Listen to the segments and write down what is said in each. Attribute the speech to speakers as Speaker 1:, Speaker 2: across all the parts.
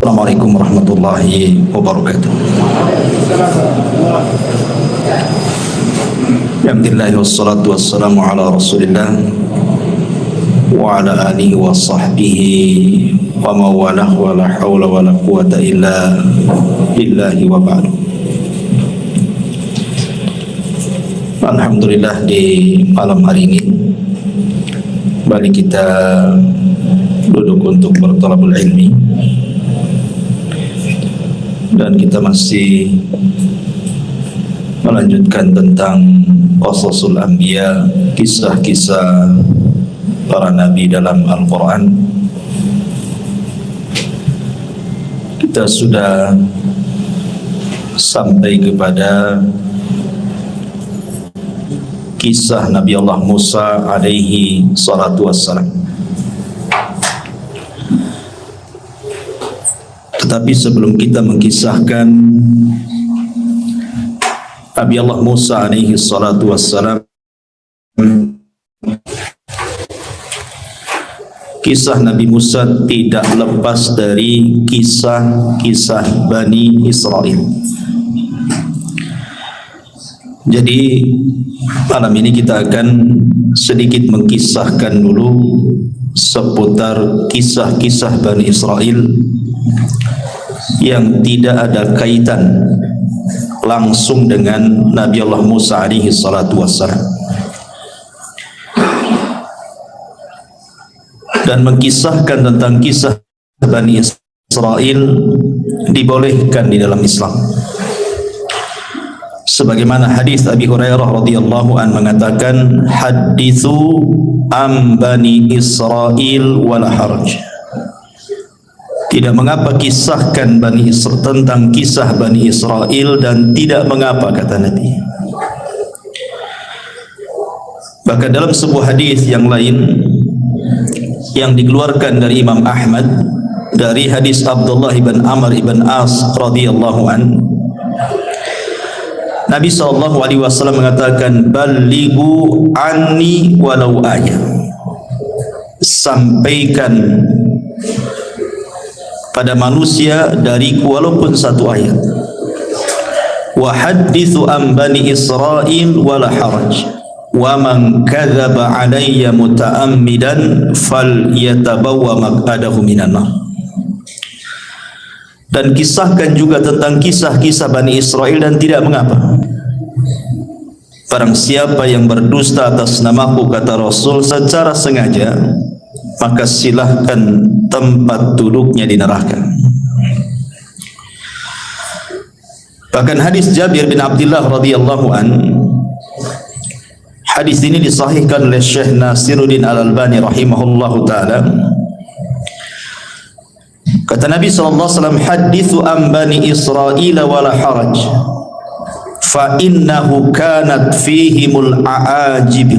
Speaker 1: Assalamualaikum warahmatullahi wabarakatuh. Alhamdulillah wassalatu wassalamu ala Rasulillah wa ala alihi wa sahbihi wa mawalah wa la hawla wa la quwata illa billahi wa ba'du. Alhamdulillah, di malam hari ini kembali kita duduk untuk bertalabul ilmi, dan kita masih melanjutkan tentang qasasul anbiya, kisah-kisah para nabi dalam Al-Quran. Kita sudah sampai kepada kisah Nabi Allah Musa alaihi salatu wassalam. Tetapi sebelum kita mengkisahkan Nabi Allah Musa alaihi salatu wassalam, kisah Nabi Musa tidak lepas dari kisah-kisah Bani Israel. Jadi malam ini kita akan sedikit mengkisahkan dulu seputar kisah-kisah Bani Israel yang tidak ada kaitan langsung dengan Nabi Allah Musa alaihi salatu wassalam, dan mengkisahkan tentang kisah Bani Israel dibolehkan di dalam Islam. Sebagaimana hadis Abi Hurairah radhiyallahu an mengatakan, haditsu am Bani Israel wala haraj. Tidak mengapa kisahkan Bani Israel, tentang kisah Bani Israel, dan tidak mengapa, kata Nabi. Bahkan dalam sebuah hadis yang lain yang dikeluarkan dari Imam Ahmad dari hadis Abdullah ibn Amr ibn As radhiyallahu an, Nabi SAW mengatakan, balighu anni walau ayat. Sampaikan pada manusia dariku walaupun satu ayat. Wa hadithu an Bani Israel wala haraj. Wa man kadzaba alayya muta'ammidan falyatabawwa maq'adahu minan nar. Dan kisahkan juga tentang kisah-kisah Bani Israel, dan tidak mengapa. Barang siapa yang berdusta atas namaku, kata Rasul, secara sengaja, maka silahkan tempat duduknya di neraka. Bahkan hadis Jabir bin Abdullah radhiyallahu an, hadis ini disahihkan oleh Syekh Nasiruddin Al-Albani rahimahullahu taala. Kata Nabi SAW, hadithu an Bani Israel wala haraj, fa innahu kanat fihimul a'ajib.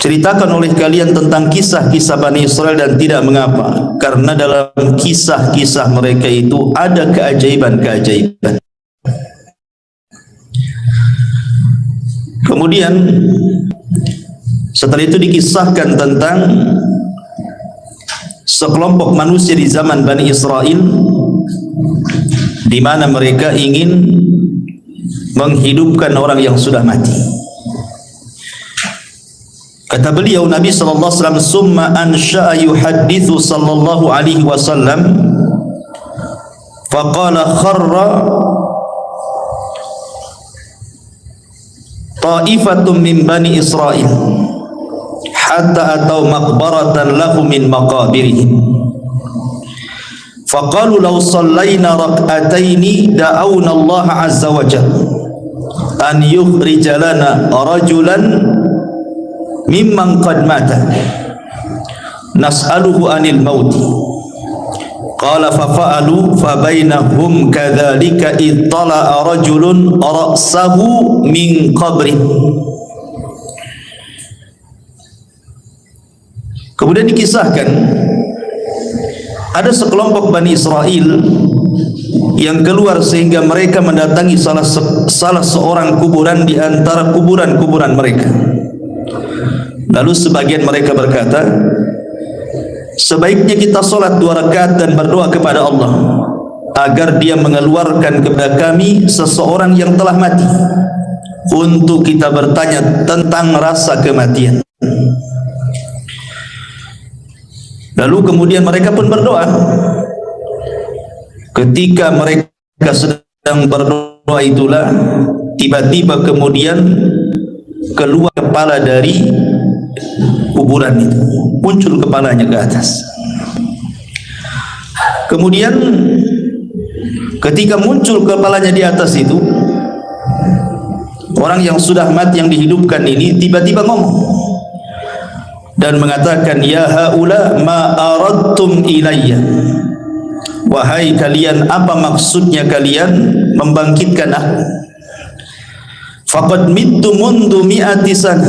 Speaker 1: Ceritakan oleh kalian tentang kisah-kisah Bani Israel, dan tidak mengapa, karena dalam kisah-kisah mereka itu ada keajaiban-keajaiban. Kemudian setelah itu dikisahkan tentang sekelompok manusia di zaman Bani Israel, di mana mereka ingin menghidupkan orang yang sudah mati. Kata beliau, Nabi SAW, summa ansha'a yuhadithu sallallahu alaihi wasallam, faqala kharra ta'ifatun min Bani Israel hatta atau maqbaratan lahu min maqabirihim, faqalu law sallayna rak'ataini da'awna Allah azza wa jalla an yukhrija lana rajulan mimman qad mata nas'aluhu anil maut. Qala fa fa'alu fa bainahum kadzalika ittala'a rajulun ra'sahu min qabri. Kemudian dikisahkan ada sekelompok Bani Israel yang keluar sehingga mereka mendatangi salah seorang kuburan di antara kuburan-kuburan mereka. Lalu sebagian mereka berkata, sebaiknya kita solat 2 rakaat dan berdoa kepada Allah agar Dia mengeluarkan kepada kami seseorang yang telah mati untuk kita bertanya tentang rasa kematian. Lalu kemudian mereka pun berdoa. Ketika mereka sedang berdoa itulah tiba-tiba kemudian keluar kepala dari kuburan itu, muncul kepalanya ke atas. Kemudian ketika muncul kepalanya di atas itu, orang yang sudah mati yang dihidupkan ini tiba-tiba ngomong dan mengatakan, ya haula ma aradtum ilayya, wahai kalian, apa maksudnya kalian membangkitkan aku? Faqad mittu mundu mi'ati sana,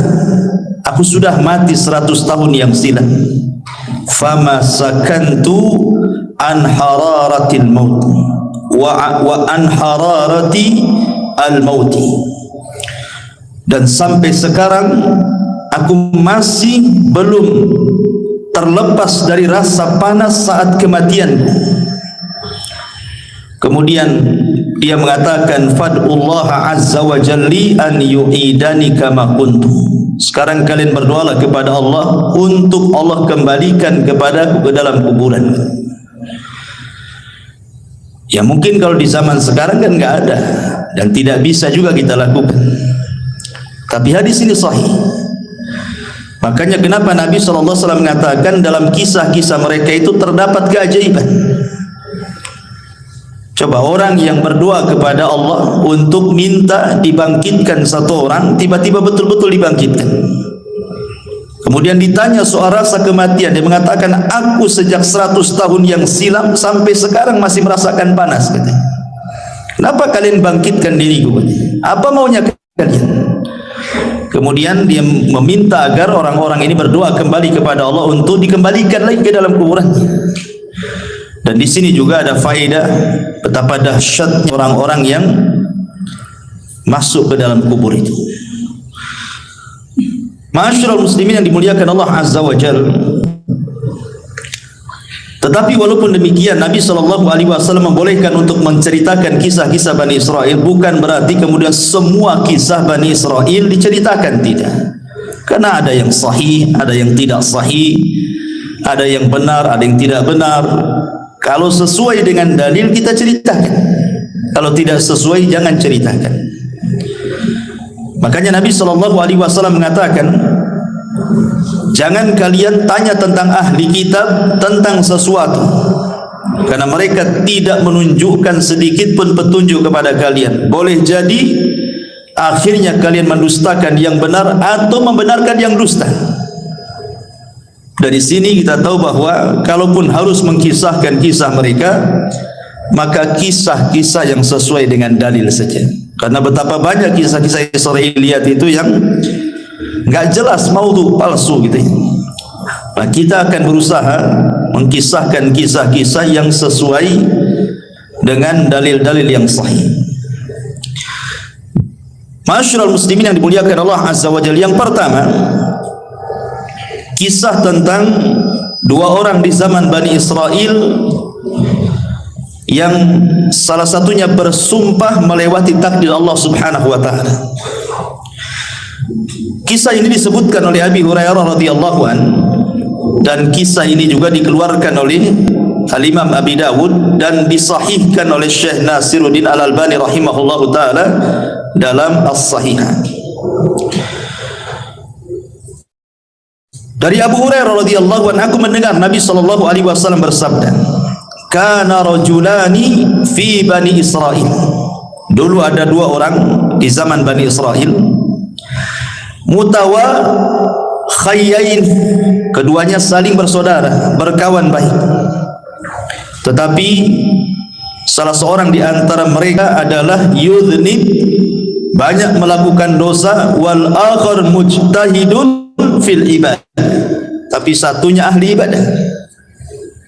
Speaker 1: aku sudah mati 100 tahun yang silam. Fama sakantu an hararatil maut wa an hararati al mauti, dan sampai sekarang aku masih belum terlepas dari rasa panas saat kematian. Kemudian dia mengatakan, fad'ullah azza wa jalli an yu'idani kama kuntu, sekarang kalian berdoalah kepada Allah untuk Allah kembalikan kepadaku ke dalam kuburan. Ya mungkin kalau di zaman sekarang kan nggak ada dan tidak bisa juga kita lakukan, tapi hadis ini sahih. Makanya kenapa Nabi SAW mengatakan dalam kisah-kisah mereka itu terdapat keajaiban. Coba orang yang berdoa kepada Allah untuk minta dibangkitkan satu orang, tiba-tiba betul-betul dibangkitkan. Kemudian ditanya soal rasa kematian, dia mengatakan, aku sejak 100 tahun yang silam sampai sekarang masih merasakan panas, katanya. Kenapa kalian bangkitkan diriku? Apa maunya kalian? Kemudian dia meminta agar orang-orang ini berdoa kembali kepada Allah untuk dikembalikan lagi ke dalam kuburannya. Dan di sini juga ada faedah betapa dahsyatnya orang-orang yang masuk ke dalam kubur itu. Ma'asyiral muslimin yang dimuliakan Allah Azza wa Jalla. Tetapi walaupun demikian, Nabi SAW membolehkan untuk menceritakan kisah-kisah Bani Israel, bukan berarti kemudian semua kisah Bani Israel diceritakan, tidak. Karena ada yang sahih, ada yang tidak sahih, ada yang benar, ada yang tidak benar. Kalau sesuai dengan dalil kita ceritakan, kalau tidak sesuai jangan ceritakan. Makanya Nabi SAW mengatakan, jangan kalian tanya tentang ahli kitab tentang sesuatu, karena mereka tidak menunjukkan sedikit pun petunjuk kepada kalian. Boleh jadi akhirnya kalian mendustakan yang benar atau membenarkan yang dusta. Dari sini kita tahu bahwa kalaupun harus mengkisahkan kisah mereka, maka kisah-kisah yang sesuai dengan dalil saja. Karena betapa banyak kisah-kisah Israiliyat itu yang nggak jelas, maudhu, palsu gitu. Nah, kita akan berusaha mengkisahkan kisah-kisah yang sesuai dengan dalil-dalil yang sahih. Ma'asyiral muslimin yang dimuliakan Allah Azza wa Jalla, yang pertama kisah tentang dua orang di zaman Bani Israel yang salah satunya bersumpah melewati takdir Allah Subhanahu wa taala. Kisah ini disebutkan oleh Abi Hurairah radhiyallahu an, dan kisah ini juga dikeluarkan oleh Al-Imam Abi Dawud dan disahihkan oleh Syekh Nasiruddin Al-Albani rahimahullahu taala dalam As-Sahihah. Dari Abu Hurairah radhiyallahu an, aku mendengar Nabi sallallahu alaihi wasallam bersabda, kana rajulani fi Bani Israil. Dulu ada dua orang di zaman Bani Israel, mutawakhayyain, keduanya saling bersaudara, berkawan baik. Tetapi salah seorang di antara mereka adalah yudhnib, banyak melakukan dosa, wal akhar mujtahidun fil ibadah, tapi satunya ahli ibadah.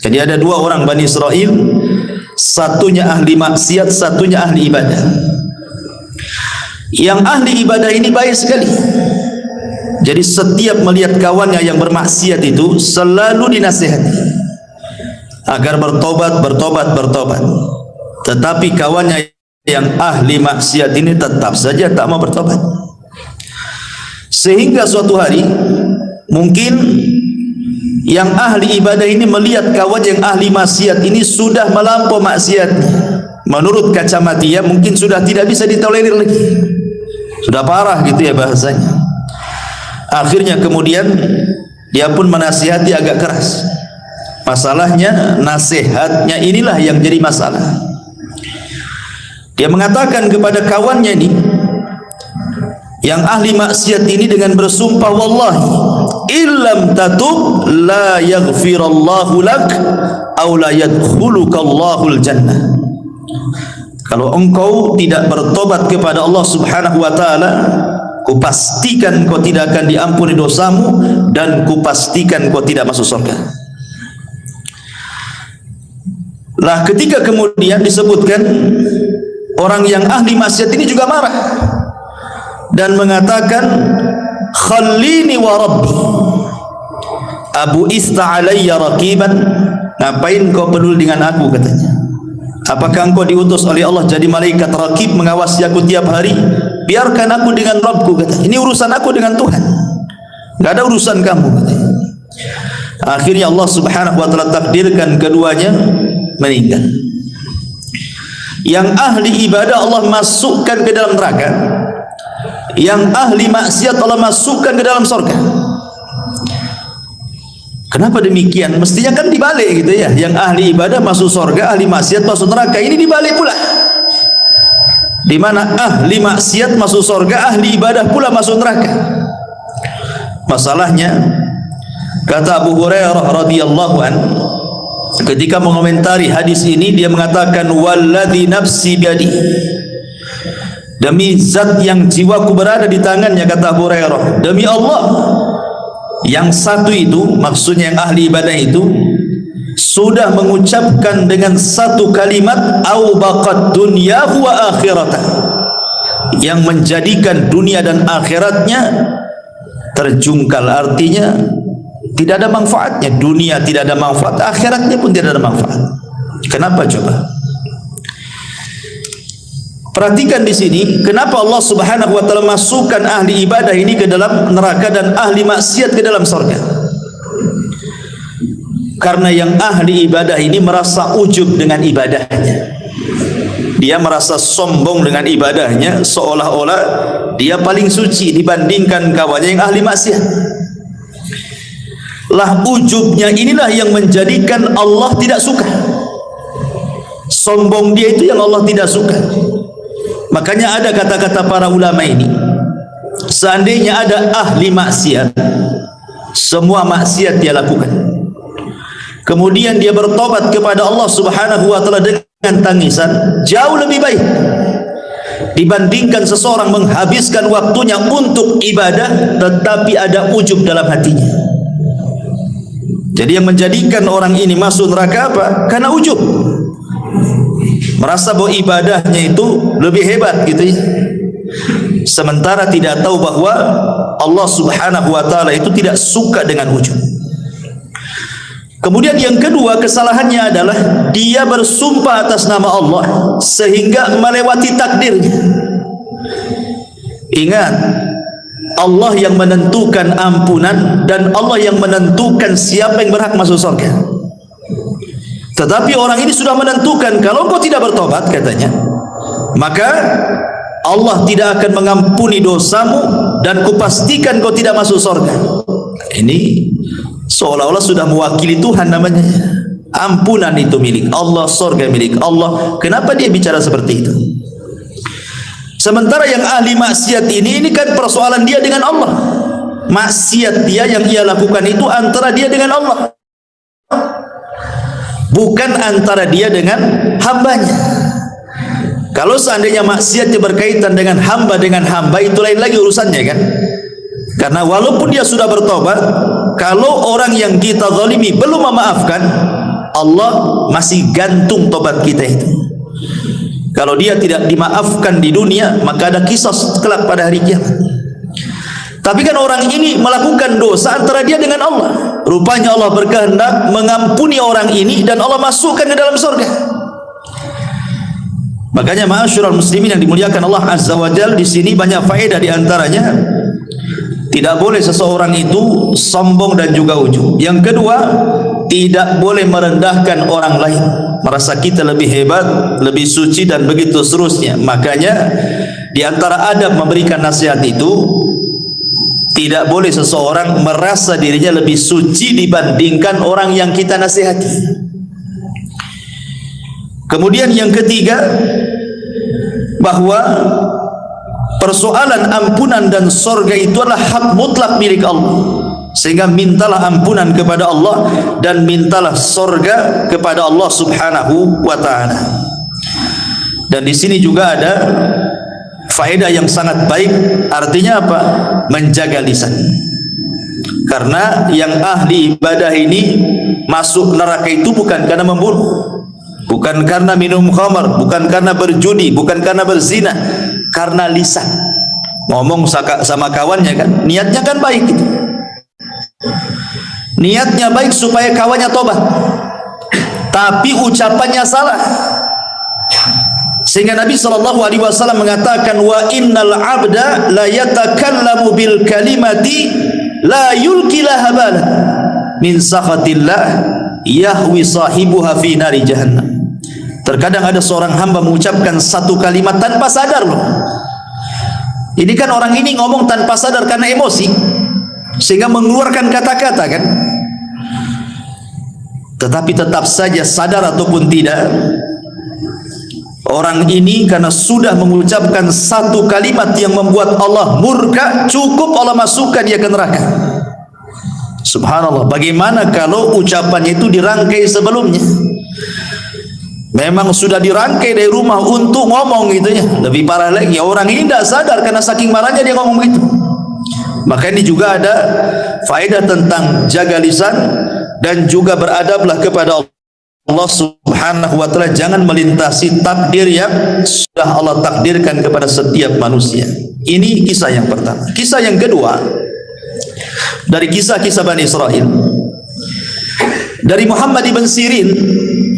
Speaker 1: Jadi ada dua orang Bani Israel, satunya ahli maksiat, satunya ahli ibadah. Yang ahli ibadah ini baik sekali. Jadi setiap melihat kawannya yang bermaksiat itu selalu dinasihati. agar bertobat. Tetapi kawannya yang ahli maksiat ini tetap saja tak mau bertobat. Sehingga suatu hari mungkin yang ahli ibadah ini melihat kawan yang ahli maksiat ini sudah melampau maksiatnya. Menurut kacamata dia mungkin sudah tidak bisa ditolerir lagi. Sudah parah gitu ya bahasanya. Akhirnya kemudian dia pun menasihati agak keras. Masalahnya nasihatnya inilah yang jadi masalah. Dia mengatakan kepada kawannya ini yang ahli maksiat ini dengan bersumpah, wallahi illam tatub la yaghfirallahu lak aw la yadkhulukallahul jannah. Kalau engkau tidak bertobat kepada Allah Subhanahu wa taala, kupastikan kau tidak akan diampuni dosamu dan kupastikan kau tidak masuk surga. Lah ketika kemudian disebutkan, orang yang ahli maksiat ini juga marah dan mengatakan, khallini wa rabbi abu ista alayya raqiban, ngapain kau peduli dengan aku, katanya. Apakah engkau diutus oleh Allah jadi malaikat raqib mengawasi aku tiap hari? Biarkan aku dengan Rabbku, katanya. Ini urusan aku dengan Tuhan, gak ada urusan kamu, katanya. Akhirnya Allah Subhanahu wa taala takdirkan keduanya meninggal. Yang ahli ibadah Allah masukkan ke dalam neraka, yang ahli maksiat Allah masukkan ke dalam surga. Kenapa demikian? Mestinya kan dibalik gitu ya. Yang ahli ibadah masuk surga, ahli maksiat masuk neraka. Ini dibalik pula. Di mana ahli maksiat masuk surga, ahli ibadah pula masuk neraka. Masalahnya, kata Abu Hurairah radhiyallahu anhu ketika mengomentari hadis ini, dia mengatakan, walladzi nafsi biadi, demi zat yang jiwaku berada di tangannya, kata Abu Hurairah, demi Allah, yang satu itu, maksudnya yang ahli ibadah itu, sudah mengucapkan dengan satu kalimat, au baqad dunyahu wa akhiratah, yang menjadikan dunia dan akhiratnya terjungkal. Artinya tidak ada manfaatnya. Dunia tidak ada manfaat, akhiratnya pun tidak ada manfaat. Kenapa coba? Perhatikan di sini, kenapa Allah Subhanahu wa taala masukkan ahli ibadah ini ke dalam neraka dan ahli maksiat ke dalam surga? Karena yang ahli ibadah ini merasa ujub dengan ibadahnya. Dia merasa sombong dengan ibadahnya, seolah-olah dia paling suci dibandingkan kawannya yang ahli maksiat. Lah ujubnya inilah yang menjadikan Allah tidak suka. Sombong dia itu yang Allah tidak suka. Makanya ada kata-kata para ulama ini, seandainya ada ahli maksiat, semua maksiat dia lakukan, kemudian dia bertobat kepada Allah Subhanahu wa taala dengan tangisan, jauh lebih baik dibandingkan seseorang menghabiskan waktunya untuk ibadah tetapi ada ujub dalam hatinya. Jadi yang menjadikan orang ini masuk neraka apa? Karena ujub, merasa bahwa ibadahnya itu lebih hebat gitu ya. Sementara tidak tahu bahwa Allah Subhanahu wa taala itu tidak suka dengan ujub. Kemudian yang kedua, kesalahannya adalah dia bersumpah atas nama Allah sehingga melewati takdirnya. Ingat, Allah yang menentukan ampunan dan Allah yang menentukan siapa yang berhak masuk surga. Tetapi orang ini sudah menentukan, kalau kau tidak bertobat, katanya, maka Allah tidak akan mengampuni dosamu dan kupastikan kau tidak masuk surga. Ini seolah-olah sudah mewakili Tuhan namanya. Ampunan itu milik Allah, surga milik Allah. Kenapa dia bicara seperti itu? Sementara yang ahli maksiat ini kan persoalan dia dengan Allah. Maksiat dia yang ia lakukan itu antara dia dengan Allah, bukan antara dia dengan hambanya. Kalau seandainya maksiatnya berkaitan dengan hamba itu lain lagi urusannya kan. Karena walaupun dia sudah bertobat, kalau orang yang kita zalimi belum memaafkan, Allah masih gantung tobat kita itu. Kalau dia tidak dimaafkan di dunia, maka ada kisah kelak pada hari kiamat. Tapi kan orang ini melakukan dosa antara dia dengan Allah. Rupanya Allah berkehendak mengampuni orang ini dan Allah masukkan ke dalam surga. Makanya ma'asyiral muslimin yang dimuliakan Allah Azza wa Jalla, di sini banyak faedah, di antaranya tidak boleh seseorang itu sombong dan juga ujub. Yang kedua, tidak boleh merendahkan orang lain, merasa kita lebih hebat, lebih suci dan begitu seterusnya. Makanya di antara adab memberikan nasihat itu, tidak boleh seseorang merasa dirinya lebih suci dibandingkan orang yang kita nasihati. Kemudian yang ketiga, bahwa persoalan ampunan dan surga itu adalah hak mutlak milik Allah. Sehingga mintalah ampunan kepada Allah dan mintalah surga kepada Allah Subhanahu wa taala. Dan di sini juga ada faedah yang sangat baik. Artinya apa? Menjaga lisan. Karena yang ahli ibadah ini masuk neraka itu bukan karena membunuh, bukan karena minum khamar, bukan karena berjudi, bukan karena berzina, karena lisan. Ngomong sama kawannya kan, niatnya kan baik gitu. Niatnya baik supaya kawannya tobat, tapi ucapannya salah. Sehingga Nabi SAW mengatakan, wa innal abda la yatakallamu bil kalimati la yulki laha bala min sakhatillah yahwi sahibuha fi nari jahannam. Terkadang ada seorang hamba mengucapkan satu kalimat tanpa sadar loh. Ini kan orang ini ngomong tanpa sadar karena emosi, sehingga mengeluarkan kata-kata kan. Tetapi tetap saja sadar ataupun tidak, orang ini karena sudah mengucapkan satu kalimat yang membuat Allah murka, cukup Allah masukkan dia ke neraka. Subhanallah, bagaimana kalau ucapannya itu dirangkai sebelumnya? Memang sudah dirangkai dari rumah untuk ngomong gitu ya. Lebih parah lagi, orang ini tidak sadar karena saking marahnya dia ngomong begitu. Maka ini juga ada faedah tentang jaga lisan dan juga beradablah kepada Allah Subhanahu wa taala. Jangan melintasi takdir yang sudah Allah takdirkan kepada setiap manusia. Ini kisah yang pertama. Kisah yang kedua dari kisah-kisah Bani Israel, dari Muhammad ibn Sirin,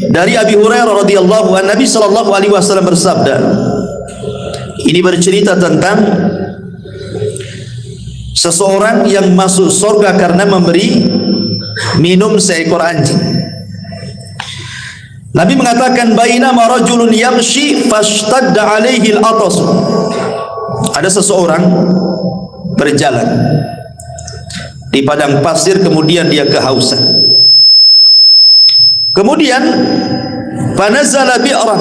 Speaker 1: dari Abi Hurairah radhiyallahu anhu, Nabi sallallahu alaihi wasallam bersabda. Ini bercerita tentang seseorang yang masuk surga karena memberi minum seekor anjing. Nabi mengatakan, bainama rajulun yamshi fashtadda alaihi al-atas. Ada seseorang berjalan di padang pasir, kemudian dia kehausan. Kemudian fanazala bi'ran,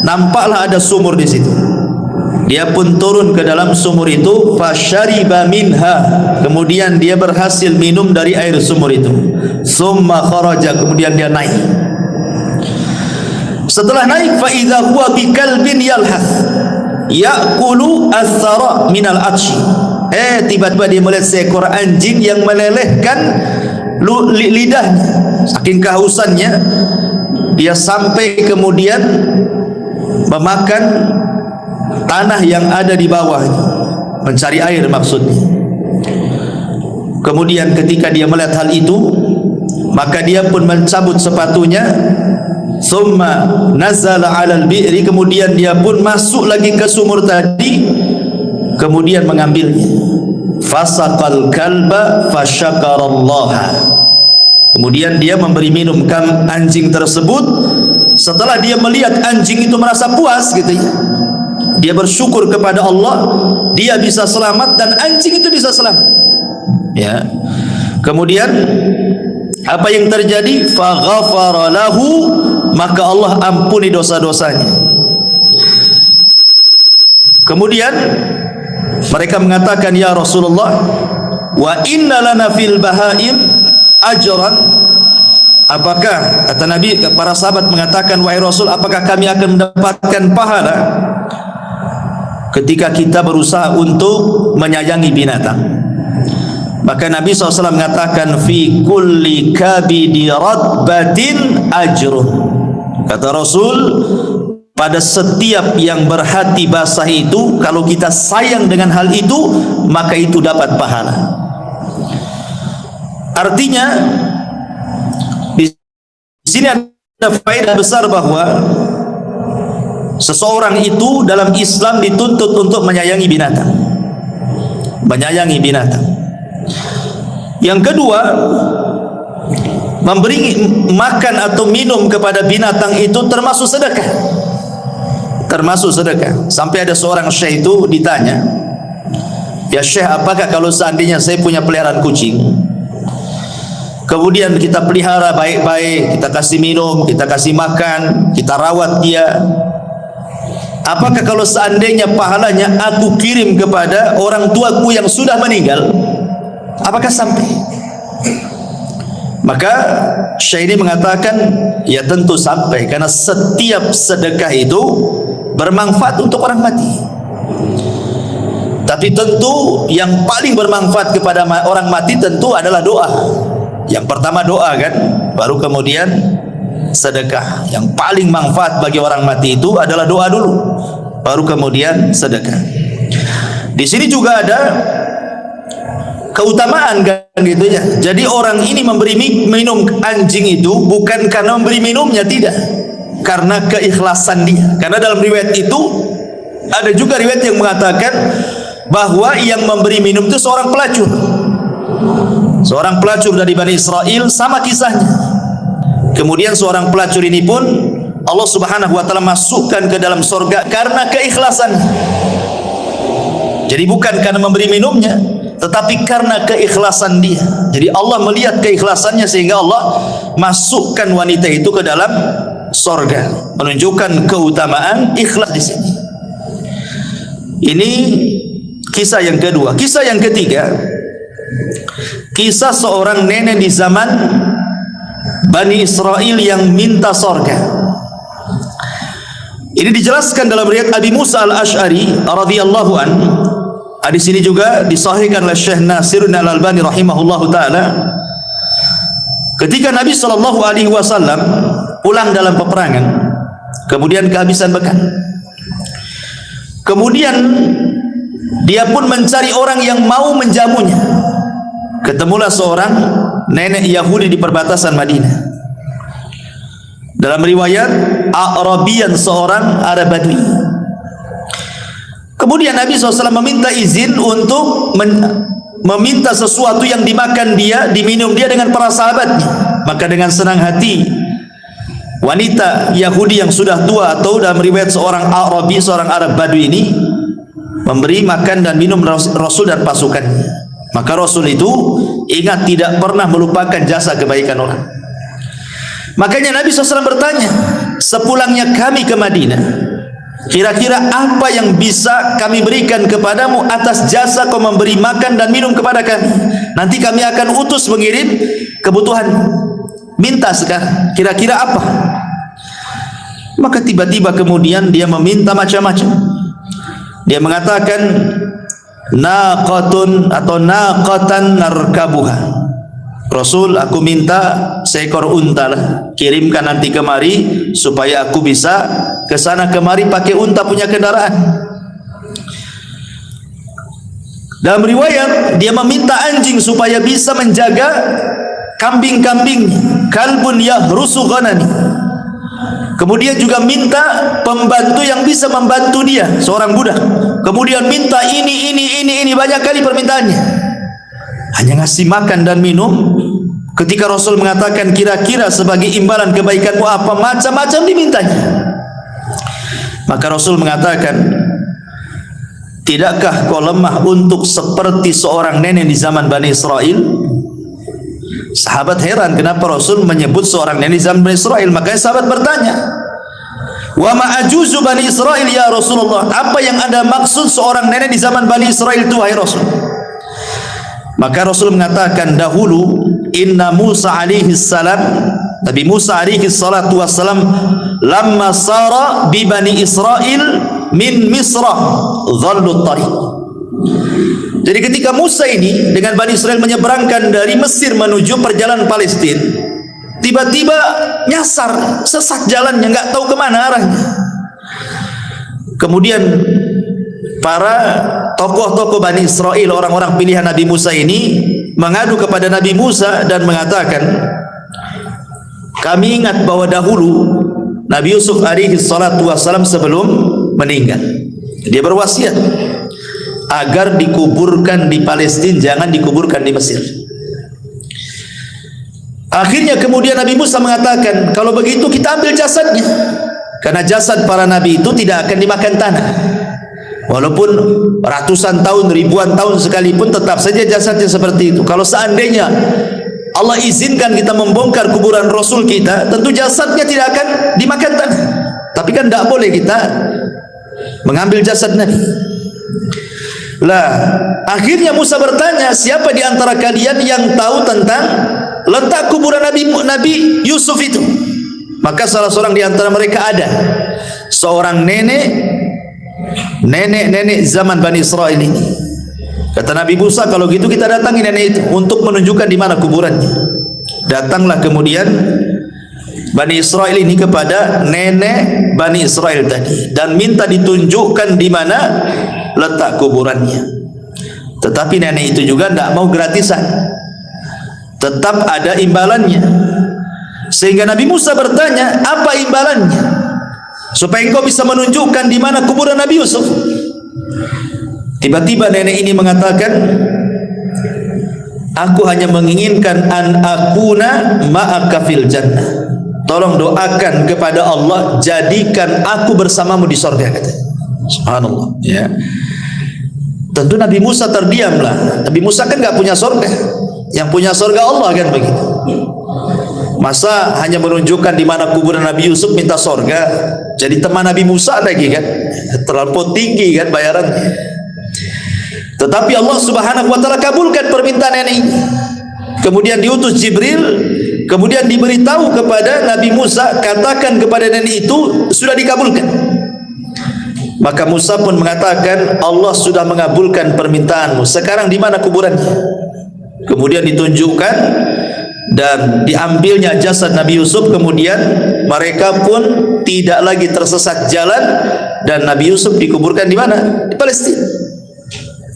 Speaker 1: nampaklah ada sumur di situ. Dia pun turun ke dalam sumur itu, fasyariba minha, kemudian dia berhasil minum dari air sumur itu. Summa kharaja, kemudian dia naik. Setelah naik, fa idza huwa bi kalbin yalhath ya'kulu athara minal atshi. Tiba-tiba dia melihat seekor anjing yang melelehkan lidahnya. Saking kehausannya, dia sampai kemudian memakan tanah yang ada di bawah, mencari air maksudnya. Kemudian ketika dia melihat hal itu, maka dia pun mencabut sepatunya. Summa nazala 'alal bi'ri, kemudian dia pun masuk lagi ke sumur tadi, kemudian mengambilnya. Fasaqal kalba fasyakarallaha, kemudian dia memberi minum anjing tersebut. Setelah dia melihat anjing itu merasa puas gitu ya, dia bersyukur kepada Allah, dia bisa selamat dan anjing itu bisa selamat ya. Kemudian apa yang terjadi? Faghafara lahu, maka Allah ampuni dosa-dosanya. Kemudian mereka mengatakan, ya Rasulullah, wa inna lana fil bahaim ajran. Apakah, kata Nabi, para sahabat mengatakan, wahai Rasul, apakah kami akan mendapatkan pahala ketika kita berusaha untuk menyayangi binatang? Maka Nabi SAW mengatakan, fi kulli kabidi radbatin ajrun. Kata Rasul, pada setiap yang berhati basah itu, kalau kita sayang dengan hal itu, maka itu dapat pahala. Artinya di sini ada faedah besar bahwa seseorang itu dalam Islam dituntut untuk menyayangi binatang. Menyayangi binatang. Yang kedua, memberi makan atau minum kepada binatang itu termasuk sedekah. Termasuk sedekah. Sampai ada seorang syekh itu ditanya, "Ya syekh, apakah kalau seandainya saya punya peliharaan kucing, kemudian kita pelihara baik-baik, kita kasih minum, kita kasih makan, kita rawat dia, apakah kalau seandainya pahalanya aku kirim kepada orang tuaku yang sudah meninggal, apakah sampai?" Maka Syekh ini mengatakan, ya tentu sampai, karena setiap sedekah itu bermanfaat untuk orang mati. Tapi tentu yang paling bermanfaat kepada orang mati tentu adalah doa. Yang pertama doa kan, baru kemudian sedekah. Yang paling manfaat bagi orang mati itu adalah doa dulu, baru kemudian sedekah. Di sini juga ada keutamaan kan gitu ya. Jadi orang ini memberi minum anjing itu bukan karena memberi minumnya, tidak, karena keikhlasan dia. Karena dalam riwayat itu ada juga riwayat yang mengatakan bahwa yang memberi minum itu seorang pelacur. Seorang pelacur dari Bani Israel, sama kisahnya. Kemudian seorang pelacur ini pun Allah Subhanahu wa taala masukkan ke dalam surga karena keikhlasan. Jadi bukan karena memberi minumnya, tetapi karena keikhlasan dia. Jadi Allah melihat keikhlasannya sehingga Allah masukkan wanita itu ke dalam surga. Menunjukkan keutamaan ikhlas di sini. Ini kisah yang kedua. Kisah yang ketiga, kisah seorang nenek di zaman Bani Israel yang minta surga. Ini dijelaskan dalam riwayat Abi Musa al-Ash'ari radhiyallahu an. Hadis ini juga disahihkan oleh Syekh Nasiruddin Al-Albani rahimahullahu taala. Ketika Nabi sallallahu alaihi wasallam pulang dalam peperangan, kemudian kehabisan bekal. Kemudian dia pun mencari orang yang mau menjamunya. Ketemulah seorang nenek Yahudi di perbatasan Madinah. Dalam riwayat Arabian, seorang Arab Badui. Kemudian Nabi SAW meminta izin untuk meminta sesuatu yang dimakan dia, diminum dia dengan para sahabatnya. Maka dengan senang hati wanita Yahudi yang sudah tua, atau dalam riwayat seorang Arabi, seorang Arab Badui ini, memberi makan dan minum Rasul dan pasukannya. Maka Rasul itu ingat tidak pernah melupakan jasa kebaikan orang. Makanya Nabi SAW bertanya, sepulangnya kami ke Madinah, kira-kira apa yang bisa kami berikan kepadamu atas jasa kau memberi makan dan minum kepada kami? Nanti kami akan utus mengirim kebutuhan. Minta sekarang, kira-kira apa? Maka tiba-tiba kemudian dia meminta macam-macam. Dia mengatakan, naqatun atau naqatan narkabuha. Rasul, aku minta seekor unta lah, kirimkan nanti kemari supaya aku bisa ke sana kemari pakai unta punya kendaraan. Dalam riwayat dia meminta anjing supaya bisa menjaga kambing-kambing, kalbun yahrusu ghanami. Kemudian juga minta pembantu yang bisa membantu dia, seorang budak. Kemudian minta ini banyak kali permintaannya. Hanya ngasih makan dan minum. Ketika Rasul mengatakan kira-kira sebagai imbalan kebaikanmu apa, macam-macam dimintanya. Maka Rasul mengatakan, tidakkah kau lemah untuk seperti seorang nenek di zaman Bani Israel? Sahabat heran kenapa Rasul menyebut seorang nenek di zaman Bani Israel. Makanya sahabat bertanya, wa ma'ajuzu Bani Israel ya Rasulullah, apa yang Anda maksud seorang nenek di zaman Bani Israel itu wahai Rasul? Maka Rasul mengatakan, dahulu inna Musa alaihi salam, Nabi Musa alaihi salatu wassalam, lamma sara bi Bani Israel min Misra dhallu tariq. Jadi ketika Musa ini dengan Bani Israel menyeberangkan dari Mesir menuju perjalanan Palestina, tiba-tiba nyasar, sesat jalannya, nggak tahu kemana arahnya. Kemudian para tokoh-tokoh Bani Israel, orang-orang pilihan Nabi Musa ini mengadu kepada Nabi Musa dan mengatakan, kami ingat bahwa dahulu Nabi Yusuf alaihi salatu wassalam sebelum meninggal, dia berwasiat agar dikuburkan di Palestina, jangan dikuburkan di Mesir. Akhirnya kemudian Nabi Musa mengatakan, kalau begitu kita ambil jasadnya, karena jasad para nabi itu tidak akan dimakan tanah. Walaupun ratusan tahun, ribuan tahun sekalipun, tetap saja jasadnya seperti itu. Kalau seandainya Allah izinkan kita membongkar kuburan Rasul kita, tentu jasadnya tidak akan dimakan tanah. Tapi kan tidak boleh kita mengambil jasad Nabi. Lah, akhirnya Musa bertanya, siapa di antara kalian yang tahu tentang letak kuburan Nabi Yusuf itu? Maka salah seorang di antara mereka ada seorang nenek zaman Bani Israel ini. Kata Nabi Musa, kalau gitu kita datangi nenek itu untuk menunjukkan di mana kuburannya. Datanglah kemudian Bani Israel ini kepada nenek Bani Israel tadi dan minta ditunjukkan di mana letak kuburannya. Tetapi nenek itu juga tidak mau gratisan, tetap ada imbalannya. Sehingga Nabi Musa bertanya, apa imbalannya supaya engkau bisa menunjukkan di mana kuburan Nabi Yusuf? Tiba-tiba nenek ini mengatakan, aku hanya menginginkan an akuna ma'aka fil jannah. Tolong doakan kepada Allah, jadikan aku bersamamu di surga, kata. Subhanallah, ya. Tentu Nabi Musa terdiamlah. Nabi Musa kan enggak punya surga. Yang punya surga Allah, kan begitu. Masa hanya menunjukkan di mana kuburan Nabi Yusuf minta surga? Jadi teman Nabi Musa lagi, kan? Terlalu tinggi, kan, bayarannya. Tetapi Allah Subhanahu wa taala kabulkan permintaan nenek ini. Kemudian diutus Jibril, kemudian diberitahu kepada Nabi Musa, katakan kepada nenek itu sudah dikabulkan. Maka Musa pun mengatakan, Allah sudah mengabulkan permintaanmu. Sekarang di mana kuburannya? Kemudian ditunjukkan dan diambilnya jasad Nabi Yusuf. Kemudian mereka pun tidak lagi tersesat jalan dan Nabi Yusuf dikuburkan di mana? Di Palestina.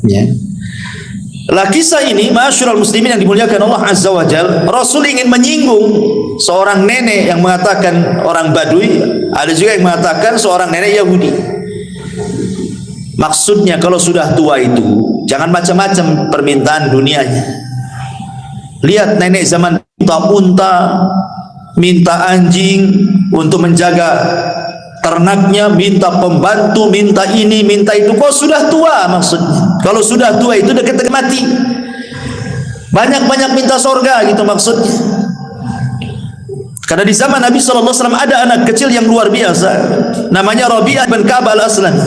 Speaker 1: Ya. Lah kisah ini, ma'asyiral muslimin yang dimuliakan Allah Azza wa Jalla, Rasul ingin menyinggung seorang nenek yang mengatakan orang Badui, ada juga yang mengatakan seorang nenek Yahudi. Maksudnya kalau sudah tua itu jangan macam-macam permintaan dunianya. Lihat nenek zaman minta unta, minta anjing untuk menjaga ternaknya, minta pembantu, minta ini, minta itu. Kok sudah tua maksudnya? Kalau sudah tua itu dekat mati. Banyak-banyak minta surga gitu maksudnya. Karena di zaman Nabi SAW ada anak kecil yang luar biasa, namanya Rabi'ah ibn Ka'ab al-Aslami.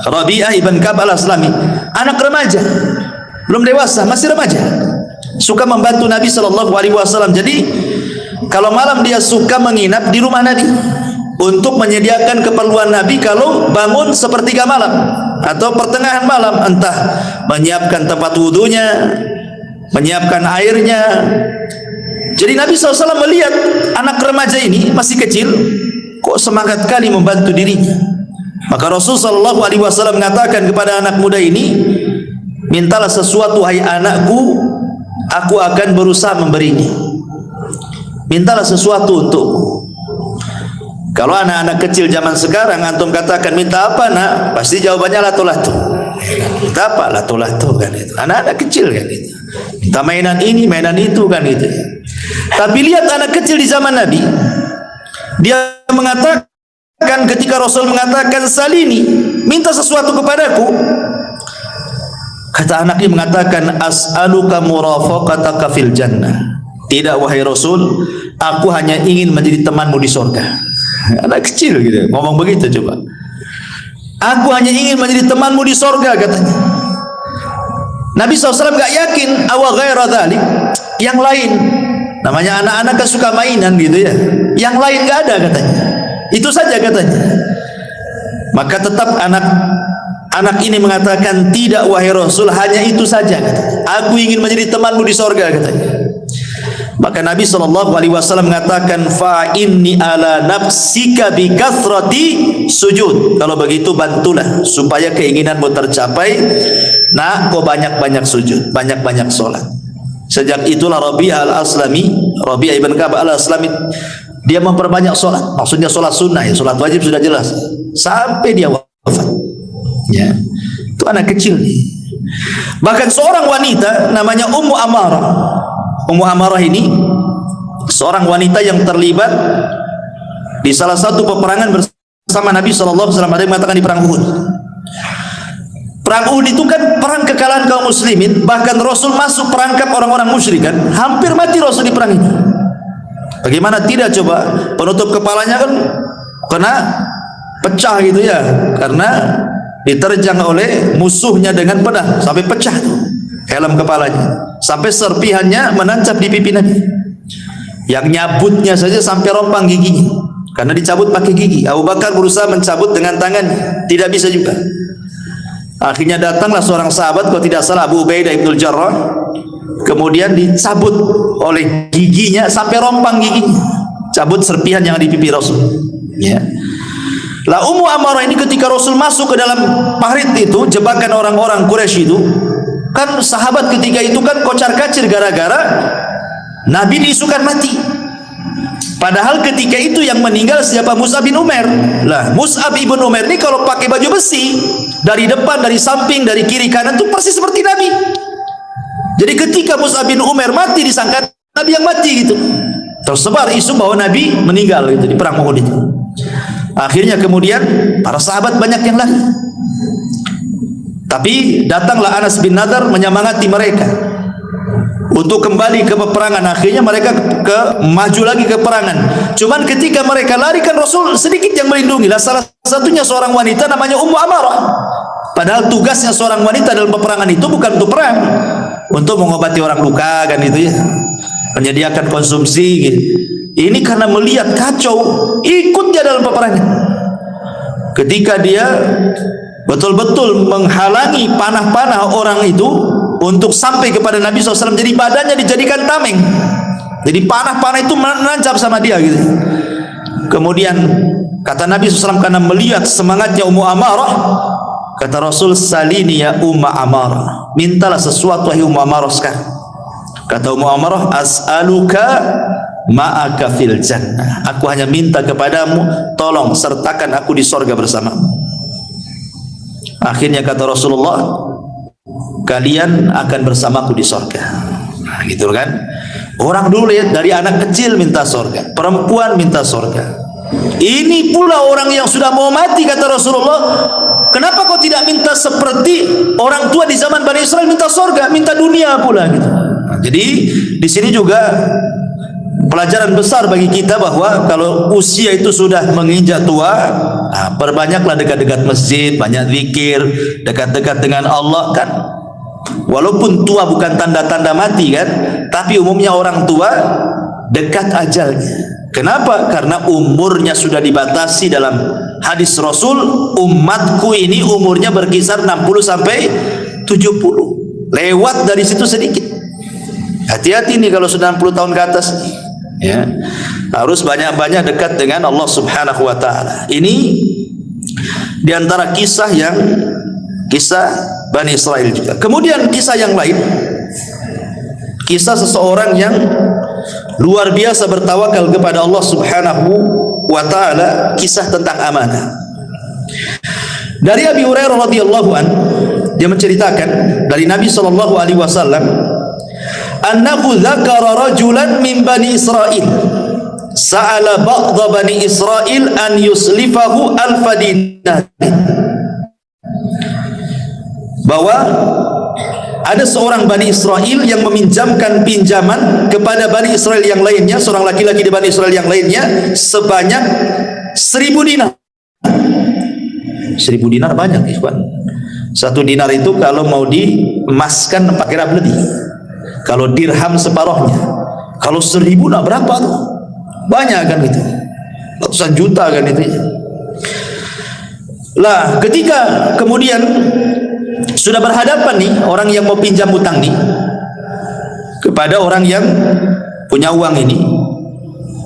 Speaker 1: Rabi'ah ibn Ka'ab al-Aslami, anak remaja, belum dewasa, masih remaja, suka membantu Nabi SAW. Jadi kalau malam dia suka menginap di rumah Nabi untuk menyediakan keperluan Nabi kalau bangun sepertiga malam atau pertengahan malam, entah menyiapkan tempat wudunya, menyiapkan airnya. Jadi Nabi SAW melihat anak remaja ini masih kecil, kok semangat kali membantu dirinya. Maka Rasul SAW mengatakan kepada anak muda ini, mintalah sesuatu hai anakku, aku akan berusaha memberinya. Mintalah sesuatu untukku. Kalau anak-anak kecil zaman sekarang antum katakan minta apa nak, pasti jawabannya latu-latu. Minta apa? Latu-latu, kan itu. Anak-anak kecil kan itu. Minta mainan ini, mainan itu, kan itu. Tapi lihat anak kecil di zaman Nabi, dia mengatakan ketika Rasul mengatakan salini, minta sesuatu kepadaku. Kata anak ini mengatakan as'aluka murafaqataka fil jannah. Tidak wahai Rasul, aku hanya ingin menjadi temanmu di surga. Anak kecil gitu ngomong begitu. Coba, aku hanya ingin menjadi temanmu di surga, katanya. Nabi SAW gak yakin awa ghaira dzalik, yang lain, namanya anak-anak kan suka mainan gitu ya, yang lain gak ada, katanya. Itu saja, katanya. Maka tetap anak ini mengatakan tidak wahai Rasul, hanya itu saja, katanya. Aku ingin menjadi temanmu di surga, katanya. Maka Nabi SAW mengatakan, fa inni ala nafsika bi kathrati sujud. Kalau begitu bantulah supaya keinginanmu tercapai. Nah, kau banyak-banyak sujud, banyak-banyak solat. Sejak itulah Rabi'ah al-Aslami, Rabi'ah ibn Ka'ab al-Aslami, dia memperbanyak solat. Maksudnya solat sunnah, ya, solat wajib sudah jelas, sampai dia wafat. Ya, itu anak kecil. Bahkan seorang wanita namanya Ummu Amarah. Ummu Amarah ini seorang wanita yang terlibat di salah satu peperangan bersama Nabi SAW. Ada yang mengatakan di perang Uhud. Perang Uhud itu kan perang kekalahan kaum muslimin. Bahkan Rasul masuk perangkap orang-orang musyrik kan. Hampir mati Rasul di perang ini. Bagaimana tidak coba, penutup kepalanya kan kena pecah gitu ya, karena diterjang oleh musuhnya dengan pedang sampai pecah tuh helm kepalanya, sampai serpihannya menancap di pipi Nabi. Yang nyabutnya saja sampai rompang giginya karena dicabut pakai gigi. Abu Bakar berusaha mencabut dengan tangan, tidak bisa juga. Akhirnya datanglah seorang sahabat, kalau tidak salah Abu Ubaidah ibn Jarrah, kemudian dicabut oleh giginya sampai rompang giginya, cabut serpihan yang di pipi Rasul. Ya. Lah Ummu Amarah ini ketika Rasul masuk ke dalam parit itu, jebakan orang-orang Quraisy itu, kan sahabat ketika itu kan kocar-kacir gara-gara Nabi diisukan mati. Padahal ketika itu yang meninggal siapa? Mus'ab bin Umair. Lah Mus'ab bin Umair ini kalau pakai baju besi, dari depan, dari samping, dari kiri kanan itu persis seperti Nabi. Jadi ketika Mus'ab bin Umair mati, disangka Nabi yang mati gitu. Tersebar isu bahwa Nabi meninggal gitu di perang Uhud itu. Akhirnya kemudian para sahabat banyak yang lari. Tapi datanglah Anas bin Nadar menyemangati mereka untuk kembali ke peperangan. Akhirnya mereka maju lagi ke peperangan. Cuman ketika mereka lari kan Rasul sedikit yang melindungi. Lah salah satunya seorang wanita namanya Ummu Amarah. Padahal tugasnya seorang wanita dalam peperangan itu bukan untuk perang, untuk mengobati orang luka kan itu ya, menyediakan konsumsi gitu. Ini karena melihat kacau, ikut dia dalam peperangan. Ketika dia betul-betul menghalangi panah-panah orang itu untuk sampai kepada Nabi SAW, jadi badannya dijadikan tameng, jadi panah-panah itu menancap sama dia gitu. Kemudian kata Nabi SAW, karena melihat semangatnya Ummu Amarah, kata Rasul, salini ya Ummu Amarah, mintalah sesuatu wahai Ummu Amarah sekarang. Kata Ummu Amarah, as'aluka ma'aka fil jannah, aku hanya minta kepadamu, tolong sertakan aku di sorga bersamamu. Akhirnya kata Rasulullah, kalian akan bersamaku di sorga. Nah, gitu kan. Orang dulu lihat dari anak kecil minta sorga, perempuan minta sorga. Ini pula orang yang sudah mau mati, kata Rasulullah, kenapa kau tidak minta seperti orang tua di zaman Bani Israel minta sorga, minta dunia pula gitu. Nah, jadi di sini juga pelajaran besar bagi kita bahwa kalau usia itu sudah menginjak tua, nah, perbanyaklah dekat-dekat masjid, banyak zikir, dekat-dekat dengan Allah kan. Walaupun tua bukan tanda-tanda mati kan, tapi umumnya orang tua dekat ajalnya. Kenapa? Karena umurnya sudah dibatasi. Dalam hadis Rasul, umatku ini umurnya berkisar 60 sampai 70. Lewat dari situ sedikit. Hati-hati nih kalau sudah 60 tahun ke atas. Ya, harus banyak-banyak dekat dengan Allah Subhanahu wa taala. Ini diantara kisah Bani Israel juga. Kemudian kisah yang lain, kisah seseorang yang luar biasa bertawakal kepada Allah Subhanahu wa taala, kisah tentang amanah. Dari Abi Hurairah radhiyallahu an, dia menceritakan dari Nabi sallallahu alaihi wasallam, annahu dzakara rajulan min Bani Israil sa'ala ba'dha Bani Israil an yuslifahu alfa dinar, bahwa ada seorang Bani Israel yang meminjamkan pinjaman kepada Bani Israel yang lainnya, seorang laki-laki di Bani Israel yang lainnya, sebanyak 1000 dinar. 1000 dinar banyak, ikhwan. 1 dinar itu kalau mau diemaskan pakai rap lebih. Kalau dirham separohnya. Kalau 1000 nah berapa tuh? Banyak kan itu. Ratusan juta kan itu. Lah, ketika kemudian sudah berhadapan nih orang yang mau pinjam utang nih kepada orang yang punya uang ini.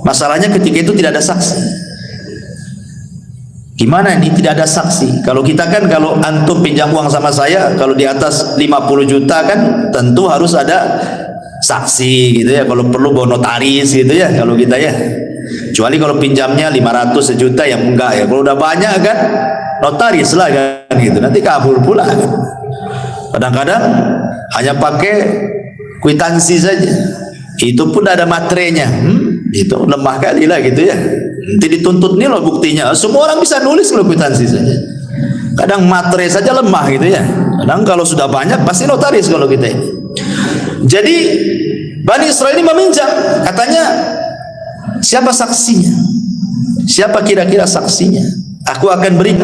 Speaker 1: Masalahnya ketika itu tidak ada saksi. Gimana ini tidak ada saksi? Kalau kita kan, kalau antum pinjam uang sama saya, kalau di atas 50 juta kan tentu harus ada saksi gitu ya. Kalau perlu bawa notaris gitu ya kalau kita ya. Kecuali kalau pinjamnya 500 sejuta yang enggak ya. Kalau udah banyak kan notaris lah kan gitu. Nanti kabur pula kan. Kadang-kadang hanya pakai kwitansi saja. Itu pun ada materainya. Itu lemah kali lah gitu ya. Nanti dituntut nih loh buktinya. Semua orang bisa nulis kalau kwitansi saja. Kadang materai saja lemah gitu ya. Kadang kalau sudah banyak pasti notaris kalau kita ini. Jadi Bani Israil ini meminjam. Katanya, siapa saksinya? Siapa kira-kira saksinya? Aku akan beri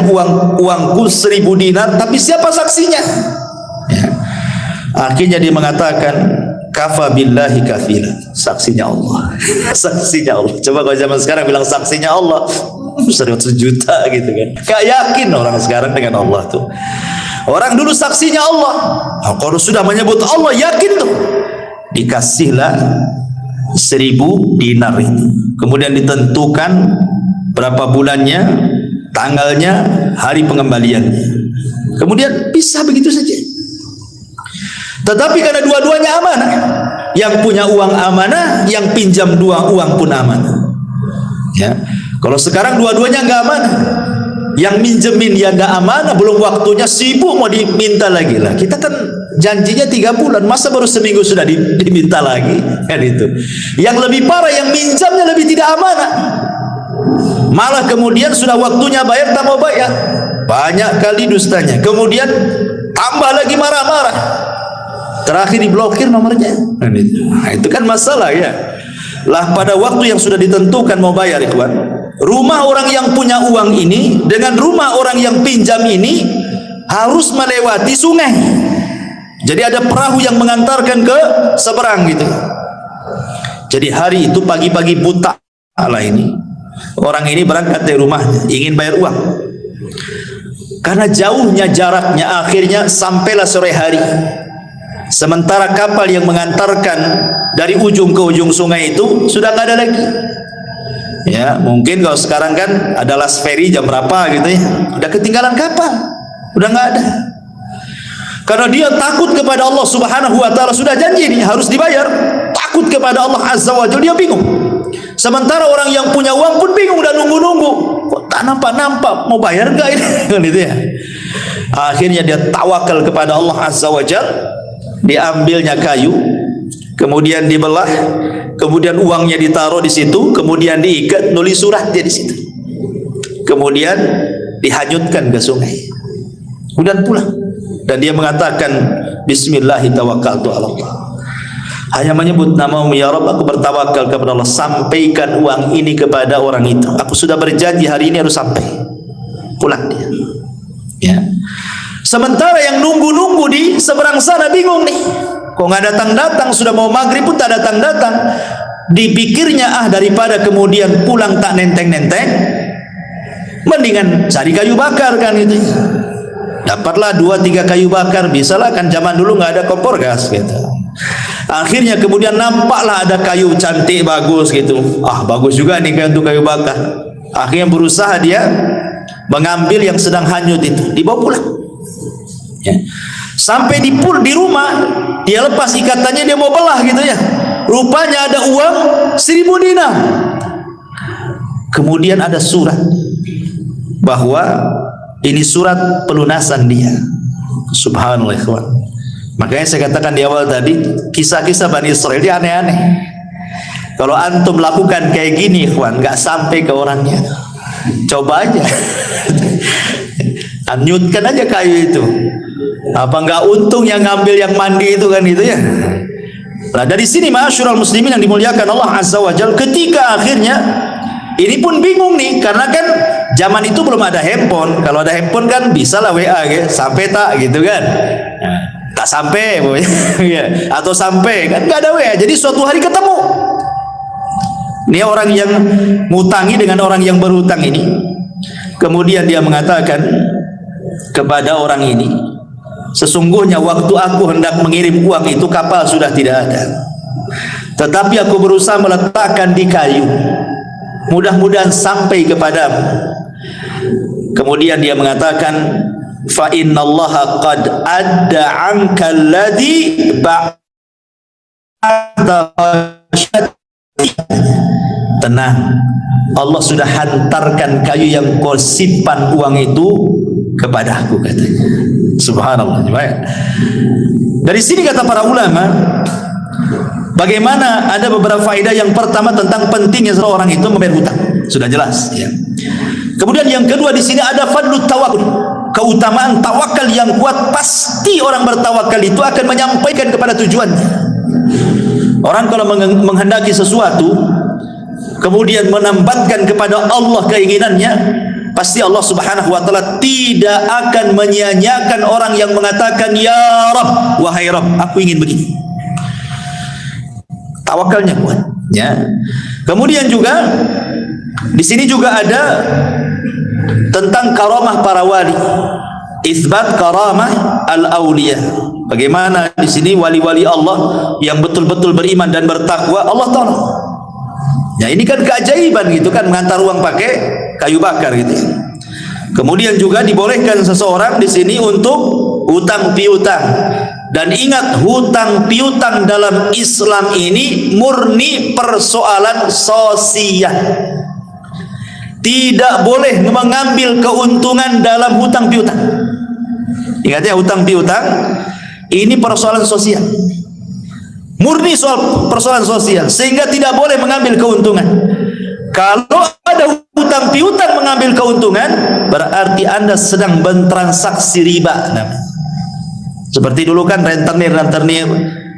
Speaker 1: uangku 1000 dinar, tapi siapa saksinya? Ya. Akhirnya dia mengatakan, kafa billahi kafila, saksinya Allah. Saksinya Allah. Coba kalau zaman sekarang bilang saksinya Allah 100 juta gitu kan. Gak yakin orang sekarang dengan Allah tuh. Orang dulu saksinya Allah. Kalau sudah menyebut Allah yakin tuh. Dikasihlah 1000 dinar itu. Kemudian ditentukan berapa bulannya, tanggalnya, hari pengembaliannya. Kemudian bisa begitu saja. Tetapi karena dua-duanya amanah, yang punya uang amanah, yang pinjam uang pun amanah. Ya, kalau sekarang dua-duanya nggak amanah, yang minjemin ya nggak amanah, belum waktunya sibuk mau diminta lagi lah. Kita kan janjinya 3 bulan, masa baru seminggu sudah diminta lagi kan itu. Yang lebih parah yang minjamnya lebih tidak amanah, malah kemudian sudah waktunya bayar tak mau bayar, banyak kali dustanya. Kemudian tambah lagi marah-marah. Terakhir diblokir nomornya. Nah, itu kan masalah ya. Lah pada waktu yang sudah ditentukan mau bayar, ikhwan. Rumah orang yang punya uang ini dengan rumah orang yang pinjam ini harus melewati sungai. Jadi ada perahu yang mengantarkan ke seberang gitu. Jadi hari itu pagi-pagi buta lah ini. Orang ini berangkat dari rumahnya ingin bayar uang. Karena jauhnya jaraknya, akhirnya sampailah sore hari. Sementara kapal yang mengantarkan dari ujung ke ujung sungai itu sudah nggak ada lagi. Ya, mungkin kalau sekarang kan ada last ferry jam berapa gitu ya, udah ketinggalan kapal, udah nggak ada. Karena dia takut kepada Allah Subhanahu Wa Taala, sudah janji ini harus dibayar, takut kepada Allah Azza wa Jalla, dia bingung. Sementara orang yang punya uang pun bingung, udah nunggu-nunggu, kok tak nampak-nampak, mau bayar nggak ini? Gitu ya. Akhirnya dia tawakal kepada Allah Azza wa Jalla. Diambilnya kayu, kemudian dibelah, kemudian uangnya ditaruh di situ, kemudian diikat, nulis suratnya di situ, kemudian dihanyutkan ke sungai, kemudian pulang. Dan dia mengatakan, Bismillahi tawakkaltu ala Allah. Hanya menyebut namamu ya Rabb, aku bertawakal kepada Allah. Sampaikan uang ini kepada orang itu. Aku sudah berjanji hari ini harus sampai. Pulang dia. Ya. Sementara yang nunggu-nunggu di seberang sana bingung nih, kok nggak datang-datang, sudah mau maghrib pun tak datang-datang. Dipikirnya, daripada kemudian pulang tak nenteng-nenteng, mendingan cari kayu bakar kan itu. Dapatlah 2-3 kayu bakar, bisalah kan zaman dulu nggak ada kompor gas gitu. Akhirnya kemudian nampaklah ada kayu cantik bagus gitu. Bagus juga nih kayu untuk kayu bakar. Akhirnya berusaha dia mengambil yang sedang hanyut itu, dibawa pulang. Ya. Sampai di rumah dia lepas ikatannya, dia mau belah gitu ya. Rupanya ada uang 1000 dinar. Kemudian ada surat bahwa ini surat pelunasan dia. Subhanallah ikhwan. Makanya saya katakan di awal tadi, kisah-kisah Bani Israil dia aneh-aneh. Kalau antum lakukan kayak gini ikhwan, nggak sampai ke orangnya. Coba aja. Anyutkan aja kayu itu. Apa enggak untung yang ngambil yang mandi itu kan itu ya. Nah dari sini ma'asyiral muslimin yang dimuliakan Allah Azza wa Jalla, ketika akhirnya ini pun bingung nih, karena kan zaman itu belum ada handphone. Kalau ada handphone kan bisa lah WA gitu, sampai tak gitu kan. Nah, tak sampai atau sampai kan nggak ada WA. Jadi suatu hari ketemu. Ini orang yang ngutangi dengan orang yang berhutang ini. Kemudian dia mengatakan kepada orang ini, sesungguhnya waktu aku hendak mengirim uang itu kapal sudah tidak ada. tetapi aku berusaha meletakkan di kayu, mudah-mudahan sampai kepadamu. Kemudian dia mengatakan, fa innallaha qad adda anka alladhi ba'da. Tenang, Allah sudah hantarkan kayu yang kau simpan uang itu kepadaku, katanya. Subhanallah. Dari sini kata para ulama, bagaimana ada beberapa faedah. Yang pertama tentang pentingnya seorang itu membayar hutang, sudah jelas ya. Kemudian yang kedua di sini ada fadlut tawakul, keutamaan tawakal yang kuat. Pasti orang bertawakal itu akan menyampaikan kepada tujuannya. Orang kalau menghendaki sesuatu kemudian menambatkan kepada Allah keinginannya, pasti Allah Subhanahu wa taala tidak akan menyia-nyiakan orang yang mengatakan, ya Rabb, wahai Rabb, aku ingin begini. Tawakalnya kuat ya. Kemudian juga di sini juga ada tentang karamah para wali, isbat karamah al-auliya. Bagaimana di sini wali-wali Allah yang betul-betul beriman dan bertakwa Allah tolong. Ya, ini kan keajaiban gitu kan, mengantar uang pakai kayu bakar gitu. Kemudian juga dibolehkan seseorang di sini untuk hutang piutang. Dan ingat, hutang piutang dalam Islam ini murni persoalan sosial. Tidak boleh mengambil keuntungan dalam hutang piutang. Ingat ya, hutang piutang ini persoalan sosial, murni soal persoalan sosial, sehingga tidak boleh mengambil keuntungan. Kalau ada hutang piutang mengambil keuntungan, berarti Anda sedang bertransaksi riba. Seperti dulu kan rentenir,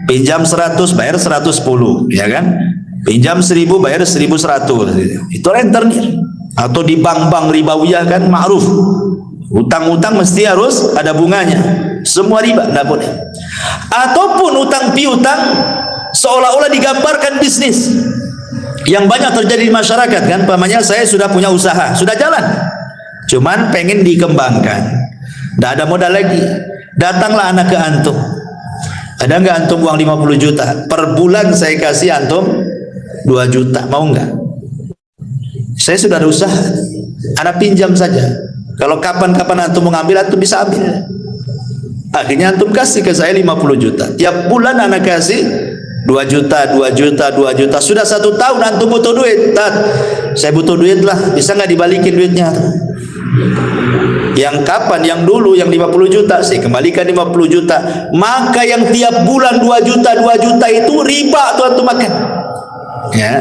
Speaker 1: pinjam 100 bayar 110, ya kan? Pinjam 1000 bayar 1100, itu rentenir. Atau di bank-bank ribawiyah kan ma'ruf, hutang-hutang mesti harus ada bunganya, semua riba, tidak boleh. Ataupun hutang piutang seolah-olah digambarkan bisnis, yang banyak terjadi di masyarakat kan. Pamannya, saya sudah punya usaha, sudah jalan, cuman pengen dikembangkan, tidak ada modal lagi. Datanglah anak ke antum, ada nggak antum uang 50 juta per bulan, saya kasih antum 2 juta, mau nggak? Saya sudah ada usaha, anak pinjam saja, kalau kapan-kapan antum mengambil, antum bisa ambil. Akhirnya antum kasih ke saya 50 juta, tiap bulan anak kasih 2 juta, 2 juta, 2 juta. Sudah 1 tahun antum butuh duit, saya butuh duit lah, bisa nggak dibalikin duitnya? Yang kapan? Yang dulu yang 50 juta saya kembalikan 50 juta. Maka yang tiap bulan 2 juta, 2 juta itu riba tuh antum makan ya.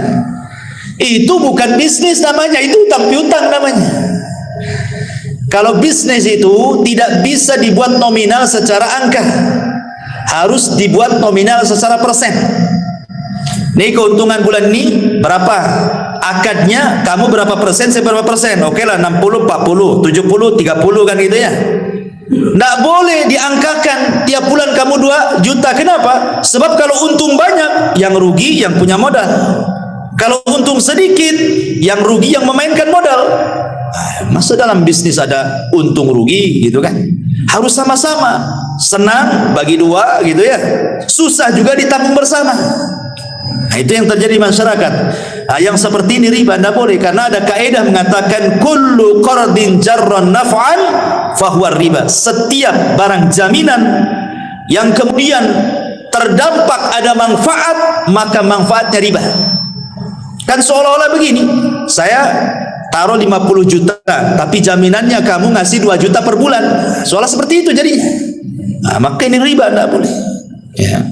Speaker 1: Itu bukan bisnis namanya, itu hutang piutang namanya. Kalau bisnis itu tidak bisa dibuat nominal secara angka, harus dibuat nominal secara persen. Nih, keuntungan bulan ini berapa? Akadnya kamu berapa persen, saya berapa persen? Oke lah, 60, 40, 70, 30 kan gitu ya. Nggak boleh diangkakan tiap bulan kamu 2 juta. Kenapa? Sebab kalau untung banyak, yang rugi yang punya modal. Kalau untung sedikit, yang rugi yang memainkan modal. Masa dalam bisnis ada untung rugi gitu kan? Harus sama-sama, senang bagi 2 gitu ya, susah juga ditanggung bersama. Nah, itu yang terjadi di masyarakat. Nah, yang seperti ini riba, tidak boleh, karena ada kaidah mengatakan kullu qardin jarran naf'an fahuwa riba. Setiap barang jaminan yang kemudian terdampak ada manfaat, maka manfaatnya riba. Kan seolah-olah begini, saya taruh 50 juta, tapi jaminannya kamu ngasih 2 juta per bulan. Seolah seperti itu jadinya. Nah, maka ini riba, tidak boleh ya.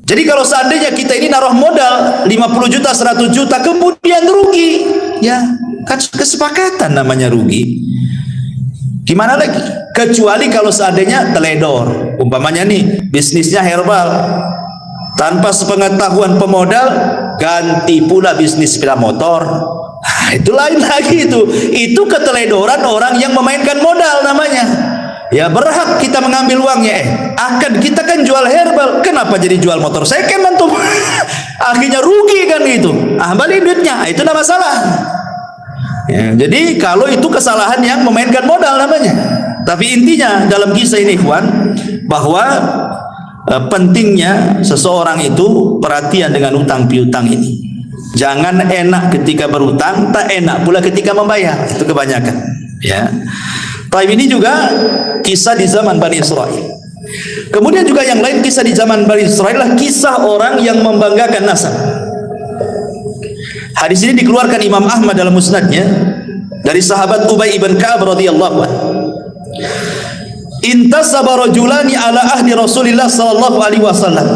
Speaker 1: Jadi kalau seandainya kita ini naruh modal 50 juta, 100 juta, kemudian rugi, ya kan kesepakatan namanya rugi. Gimana lagi? Kecuali kalau seandainya teledor, umpamanya nih bisnisnya herbal, tanpa sepengetahuan pemodal ganti pula bisnis sepeda motor. Nah, itu lain lagi itu. Itu keteledoran orang yang memainkan modal namanya. Ya berhak kita mengambil uangnya. Akan kita kan jual herbal, kenapa jadi jual motor second antum? Akhirnya rugi kan itu. Balik duitnya, itu tidak masalah. Ya, jadi kalau itu kesalahan yang memainkan modal namanya. Tapi intinya dalam kisah ini, ikhwan, bahwa pentingnya seseorang itu perhatian dengan utang piutang ini. Jangan enak ketika berutang, tak enak pula ketika membayar. Itu kebanyakan. Ya. Tapi ini juga kisah di zaman Bani Israel. Kemudian juga yang lain kisah di zaman Bani Israel adalah kisah orang yang membanggakan nasab. Hadis ini dikeluarkan Imam Ahmad dalam musnadnya dari sahabat Ubay ibn Ka'ab radhiyallahu anhu. Intasaba rajulani ala ahdi Rasulillah sallallahu alaihi wasallam.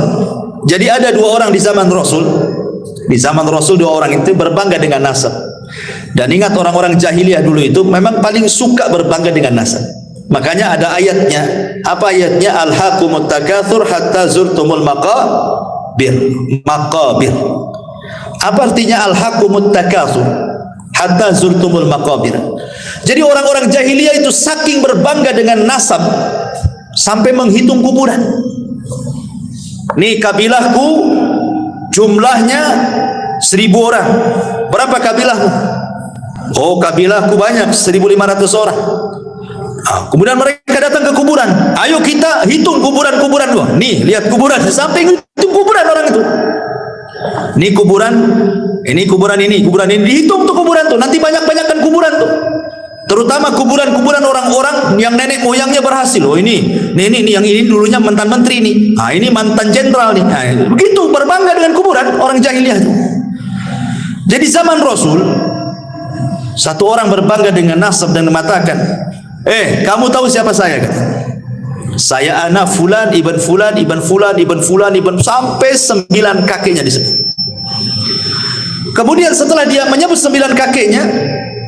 Speaker 1: Jadi ada dua orang di zaman Rasul. Di zaman Rasul dua orang itu berbangga dengan nasab. Dan ingat orang-orang jahiliyah dulu itu memang paling suka berbangga dengan nasab. Makanya ada ayatnya. Apa ayatnya? Alhaqumut takatsur hatta zurtumul maqabir. Maqabir. Apa artinya alhaqumut takatsur hatta zurtumul maqabir? Jadi orang-orang jahiliyah itu saking berbangga dengan nasab sampai menghitung kuburan. Nih kabilahku jumlahnya 1000 orang. Berapa kabilahmu? Oh, kabilahku banyak, 1500 orang. Kemudian mereka datang ke kuburan. Ayo kita hitung kuburan-kuburan dua. Nih, lihat kuburan. Sampai hitung kuburan orang itu. Ini kuburan, ini kuburan ini, kuburan ini. Dihitung tuh kuburan tuh. Nanti banyak-banyakan kuburan tuh. Terutama kuburan-kuburan orang-orang yang nenek moyangnya berhasil. Oh ini yang ini dulunya mantan menteri nih. Nah ini mantan jenderal nih. Nah, begitu berbangga dengan kuburan orang jahiliyah itu. Jadi zaman Rasul, satu orang berbangga dengan nasab dan mengatakan, kamu tahu siapa saya? Kata. Saya anak fulan, ibn fulan, ibn fulan, ibn fulan, ibn sampai 9 kakeknya disebut. Kemudian setelah dia menyebut 9 kakeknya,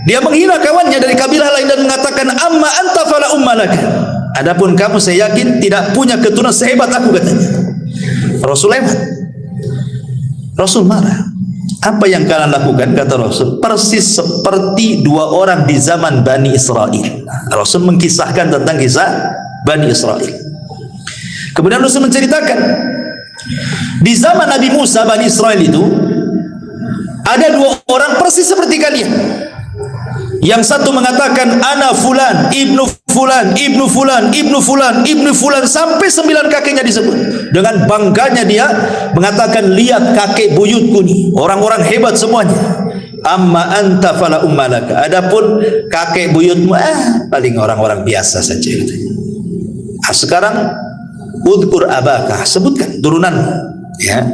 Speaker 1: dia menghina kawannya dari kabilah lain dan mengatakan, amma anta fala umma laka. Adapun kamu saya yakin tidak punya keturunan sehebat aku, katanya. Rasul hebat. Rasul marah. Apa yang kalian lakukan, kata Rasul, persis seperti dua orang di zaman Bani Israel. Rasul mengkisahkan tentang kisah Bani Israel. Kemudian Rasul menceritakan di zaman Nabi Musa, Bani Israel itu ada dua orang persis seperti kalian. Yang satu mengatakan ana fulan, ibnu fulan, ibnu fulan, ibnu fulan, ibnu fulan sampai 9 kakeknya disebut. Dengan bangganya dia mengatakan, lihat kakek buyutku nih, orang-orang hebat semuanya. Amma anta fala ummalaka. Adapun kakek buyutmu paling orang-orang biasa saja. Sekarang udkur abaka, sebutkan turunanmu. Ya.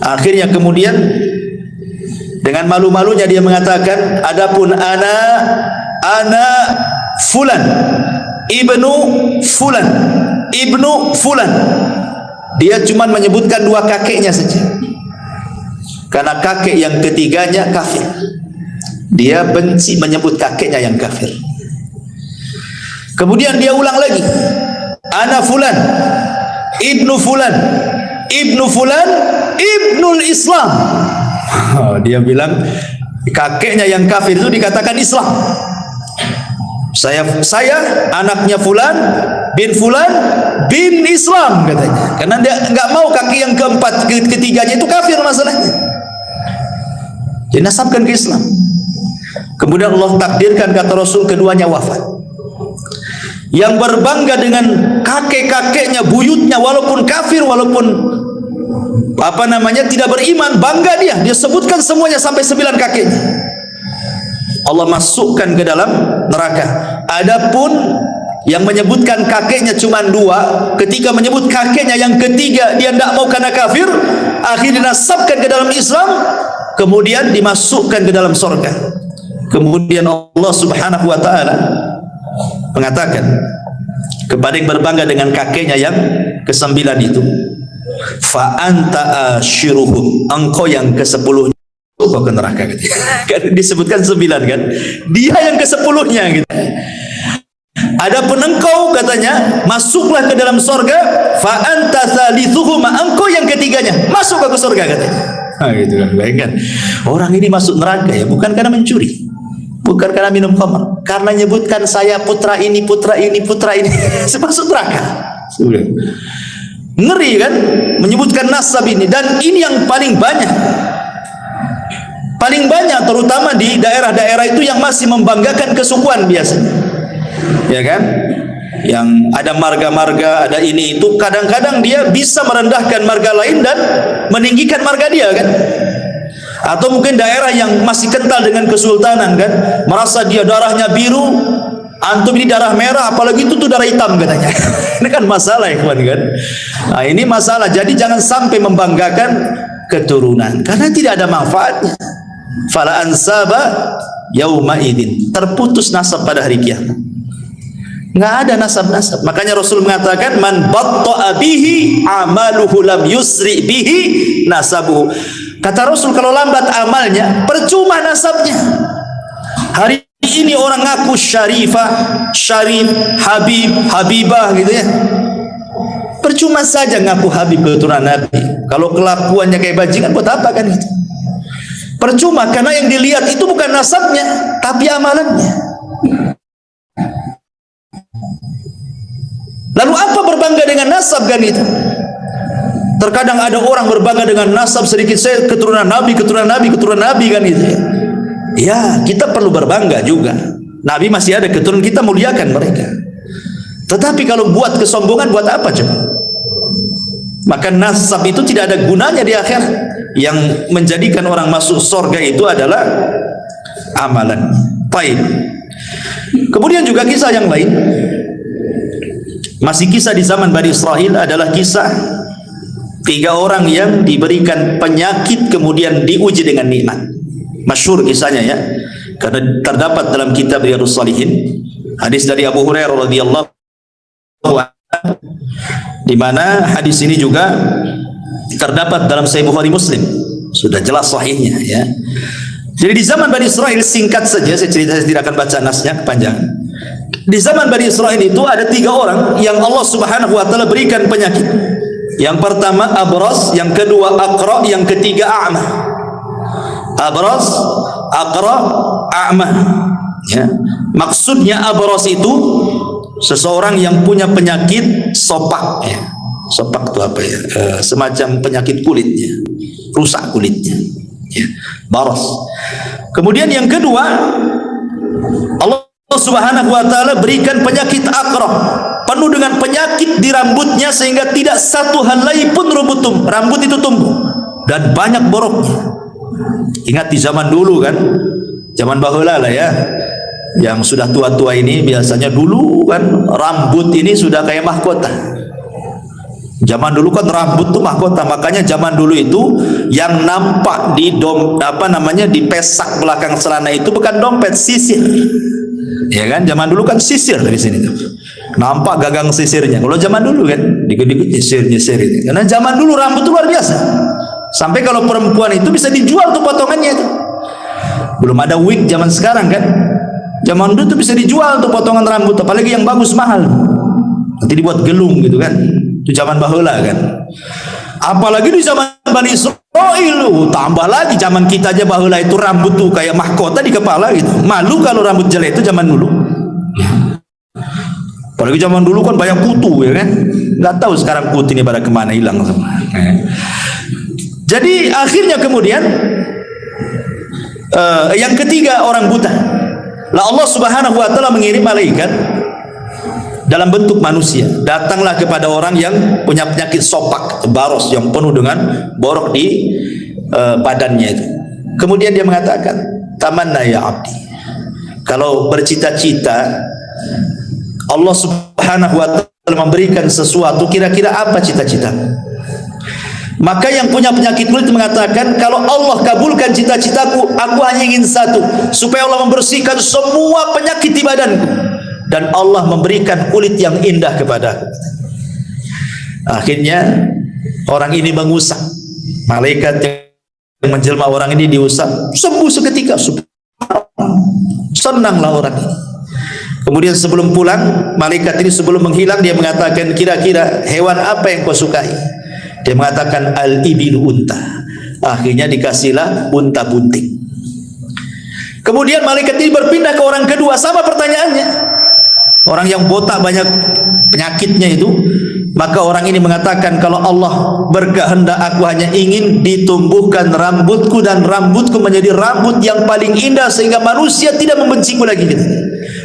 Speaker 1: Akhirnya kemudian dengan malu-malunya dia mengatakan, adapun ana fulan, ibnu fulan, ibnu fulan. Dia cuma menyebutkan 2 kakeknya saja. Karena kakek yang ketiganya kafir. Dia benci menyebut kakeknya yang kafir. Kemudian dia ulang lagi, ana fulan, ibnu fulan, ibnu fulan, ibnul Islam. Dia bilang kakeknya yang kafir itu dikatakan Islam. Saya anaknya fulan bin fulan bin Islam, katanya. Karena dia nggak mau kaki yang keempat, ketiganya itu kafir masalahnya. Dinasabkan ke Islam. Kemudian Allah takdirkan, kata Rasul, keduanya wafat. Yang berbangga dengan kakek-kakeknya, buyutnya, walaupun kafir, walaupun tidak beriman, bangga dia sebutkan semuanya sampai 9 kakeknya. Allah masukkan ke dalam neraka. Adapun yang menyebutkan kakeknya cuma 2, ketika menyebut kakeknya yang ketiga dia tidak mau karena kafir, akhirnya dinasabkan ke dalam Islam, kemudian dimasukkan ke dalam surga. Kemudian Allah Subhanahu wa taala mengatakan kepada yang berbangga dengan kakeknya yang ke-9 itu, fa anta ashiruhum, engkau yang ke-10 kau ke neraka, gitu. Kan disebutkan 9 kan, dia yang ke-10-nya gitu. Adapun engkau, katanya, masuklah ke dalam surga, fa anta thalithuhum, engkau yang ketiganya, masuk ke surga, katanya. Gitu kan, bayangkan orang ini masuk neraka ya bukan karena mencuri, bukan karena minum khamr, karena nyebutkan saya putra ini, putra ini, putra ini, masuk neraka. Sudah ngeri kan, menyebutkan nasab ini. Dan ini yang paling banyak terutama di daerah-daerah itu yang masih membanggakan kesukuan biasanya, ya kan. yang ada marga-marga, ada ini itu, kadang-kadang dia bisa merendahkan marga lain dan meninggikan marga dia kan. Atau mungkin daerah yang masih kental dengan kesultanan kan, merasa dia darahnya biru, antum ini darah merah, apalagi itu tuh darah hitam katanya. Ini kan masalah ya kawan kan. Nah, ini masalah. Jadi jangan sampai membanggakan keturunan karena tidak ada manfaatnya. Fala ansaba yauma idzin, terputus nasab pada hari kiamat. Nggak ada nasab-nasab. Makanya Rasul mengatakan man batta'a bihi amaluhu lam yusri bihi nasabuhu. Kata Rasul, kalau lambat amalnya percuma nasabnya. Hari ini orang ngaku syarifah, syarif, habib, habibah gitu ya. Percuma saja ngaku habib keturunan Nabi. Kalau kelakuannya kayak bajingan buat apa kan itu? Percuma, karena yang dilihat itu bukan nasabnya tapi amalannya. Lalu apa berbangga dengan nasab kan itu? Terkadang ada orang berbangga dengan nasab sedikit, saya keturunan Nabi, keturunan Nabi, keturunan Nabi kan itu ya. Ya, kita perlu berbangga juga. Nabi masih ada keturunan, kita muliakan mereka. Tetapi kalau buat kesombongan buat apa coba? Maka nasab itu tidak ada gunanya di akhirat. Yang menjadikan orang masuk surga itu adalah amalan. Baik. Kemudian juga kisah yang lain, masih kisah di zaman Bani Israel, adalah kisah 3 orang yang diberikan penyakit kemudian diuji dengan nikmat. Masyhur kisahnya ya, karena terdapat dalam kitab Riyadhus Shalihin, hadis dari Abu Hurairah radhiyallahu anhu, di mana hadis ini juga terdapat dalam Sahih Bukhari Muslim, sudah jelas sahihnya ya. Jadi di zaman Bani Israel, singkat saja saya cerita, saya tidak akan baca nasnya kepanjangan. Di zaman Bani Israel itu ada 3 orang yang Allah Subhanahu wa taala berikan penyakit. Yang pertama abras, yang kedua aqra, yang ketiga a'ma. Abras, aqra, a'ma. Ya. Maksudnya abras itu seseorang yang punya penyakit sopak ya. Sopak itu apa ya? Semacam penyakit kulitnya, rusak kulitnya. Ya. Baras. Kemudian yang kedua, Allah Subhanahu wa taala berikan penyakit aqra, penuh dengan penyakit di rambutnya sehingga tidak satu helai pun rambut itu tumbuh dan banyak boroknya. Ingat di zaman dulu kan, zaman baheula lah ya, yang sudah tua-tua ini biasanya dulu kan rambut ini sudah kayak mahkota. Zaman dulu kan rambut tuh mahkota, makanya zaman dulu itu yang nampak di di pesak belakang celana itu bukan dompet, sisir. Ya kan, zaman dulu kan sisir dari sini tuh. Nampak gagang sisirnya. Kalau zaman dulu kan dikit-dikit nyisir ini. Karena zaman dulu rambut itu luar biasa. Sampai kalau perempuan itu bisa dijual tuh potongannya itu. Belum ada wig zaman sekarang kan. Zaman dulu tuh bisa dijual tuh potongan rambut, apalagi yang bagus mahal. Nanti dibuat gelung gitu kan. Itu zaman baheula kan. Apalagi di zaman Bani Israil, tambah lagi zaman kita aja baheula itu rambut tuh kayak mahkota di kepala gitu. Malu kalau rambut jelek itu zaman dulu. Apalagi zaman dulu kan banyak kutu ya kan. Nggak tahu sekarang kutu ini pada kemana, hilang semua. Jadi akhirnya kemudian yang ketiga orang buta. Lah Allah Subhanahu wa taala mengirim malaikat dalam bentuk manusia, datanglah kepada orang yang punya penyakit sopak, baros, yang penuh dengan borok di badannya itu. Kemudian dia mengatakan, tamanna ya abdi, kalau bercita-cita Allah Subhanahu wa taala memberikan sesuatu, kira-kira apa cita-cita? Maka yang punya penyakit kulit mengatakan, kalau Allah kabulkan cita-citaku, aku hanya ingin satu, supaya Allah membersihkan semua penyakit di badanku dan Allah memberikan kulit yang indah kepadaku. Akhirnya orang ini mengusap, malaikat yang menjelma orang ini diusap, sembuh seketika. Senanglah orang ini. Kemudian sebelum pulang, malaikat ini sebelum menghilang dia mengatakan, kira-kira hewan apa yang kau sukai? Dia mengatakan al-ibilu unta. Akhirnya dikasihlah unta bunting. Kemudian malaikat ini berpindah ke orang kedua, sama pertanyaannya. Orang yang botak banyak penyakitnya itu, Maka orang ini mengatakan, kalau Allah berkehendak aku hanya ingin ditumbuhkan rambutku dan rambutku menjadi rambut yang paling indah sehingga manusia tidak membenciku lagi.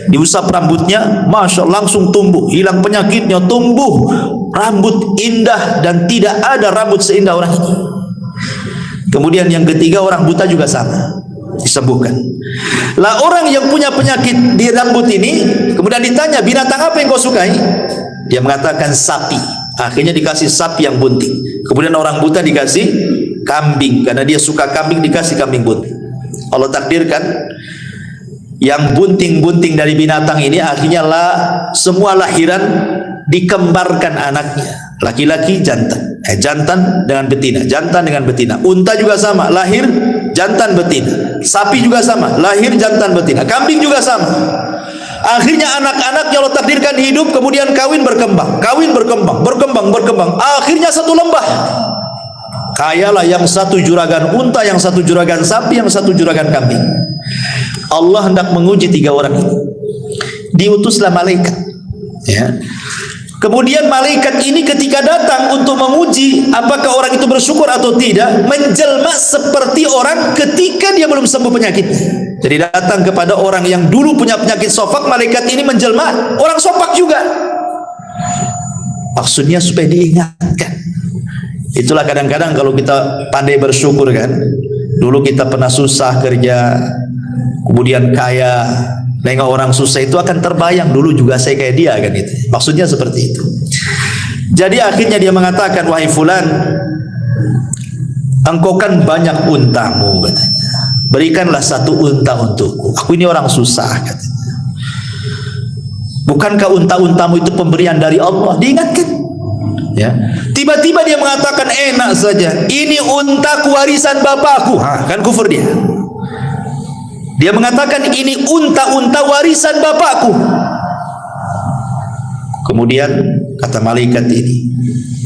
Speaker 1: Diusap rambutnya, Masya Allah, langsung tumbuh, hilang penyakitnya, tumbuh rambut indah dan tidak ada rambut seindah orang ini. Kemudian yang ketiga, orang buta juga sama, disembuhkan. Lah orang yang punya penyakit di rambut ini kemudian ditanya, binatang apa yang kau sukai? Dia mengatakan sapi. Akhirnya dikasih sapi yang bunting. Kemudian orang buta dikasih kambing, karena dia suka kambing, dikasih kambing bunting. Allah takdirkan yang bunting-bunting dari binatang ini akhirnya semua lahiran dikembarkan anaknya, laki-laki jantan, jantan dengan betina, jantan dengan betina. Unta juga sama, lahir jantan betina. Sapi juga sama, lahir jantan betina. Kambing juga sama. Akhirnya anak-anak yang Allah takdirkan hidup, kemudian kawin berkembang, berkembang. Akhirnya satu lembah. Kayalah yang satu juragan unta, yang satu juragan sapi, yang satu juragan kambing. Allah hendak menguji tiga orang ini. Diutuslah malaikat. Ya. Kemudian malaikat ini ketika datang untuk menguji apakah orang itu bersyukur atau tidak, menjelma seperti orang ketika dia belum sembuh penyakitnya. Jadi datang kepada orang yang dulu punya penyakit sofak, malaikat ini menjelma orang sofak juga. Maksudnya supaya diingatkan. Itulah kadang-kadang kalau kita pandai bersyukur kan. Dulu kita pernah susah kerja, kemudian kaya, nengok orang susah itu akan terbayang, dulu juga saya kayak dia kan itu. Maksudnya seperti itu. Jadi akhirnya dia mengatakan, wahai fulan, engkau kan banyak untamu katanya. Berikanlah satu unta untukku. Aku ini orang susah katanya. Bukankah unta-untamu itu pemberian dari Allah? Diingatkan. Ya. Tiba-tiba dia mengatakan, enak saja, ini untaku warisan bapakku. Kan kufur dia. Dia mengatakan, ini unta-unta warisan bapakku. Kemudian kata malaikat ini,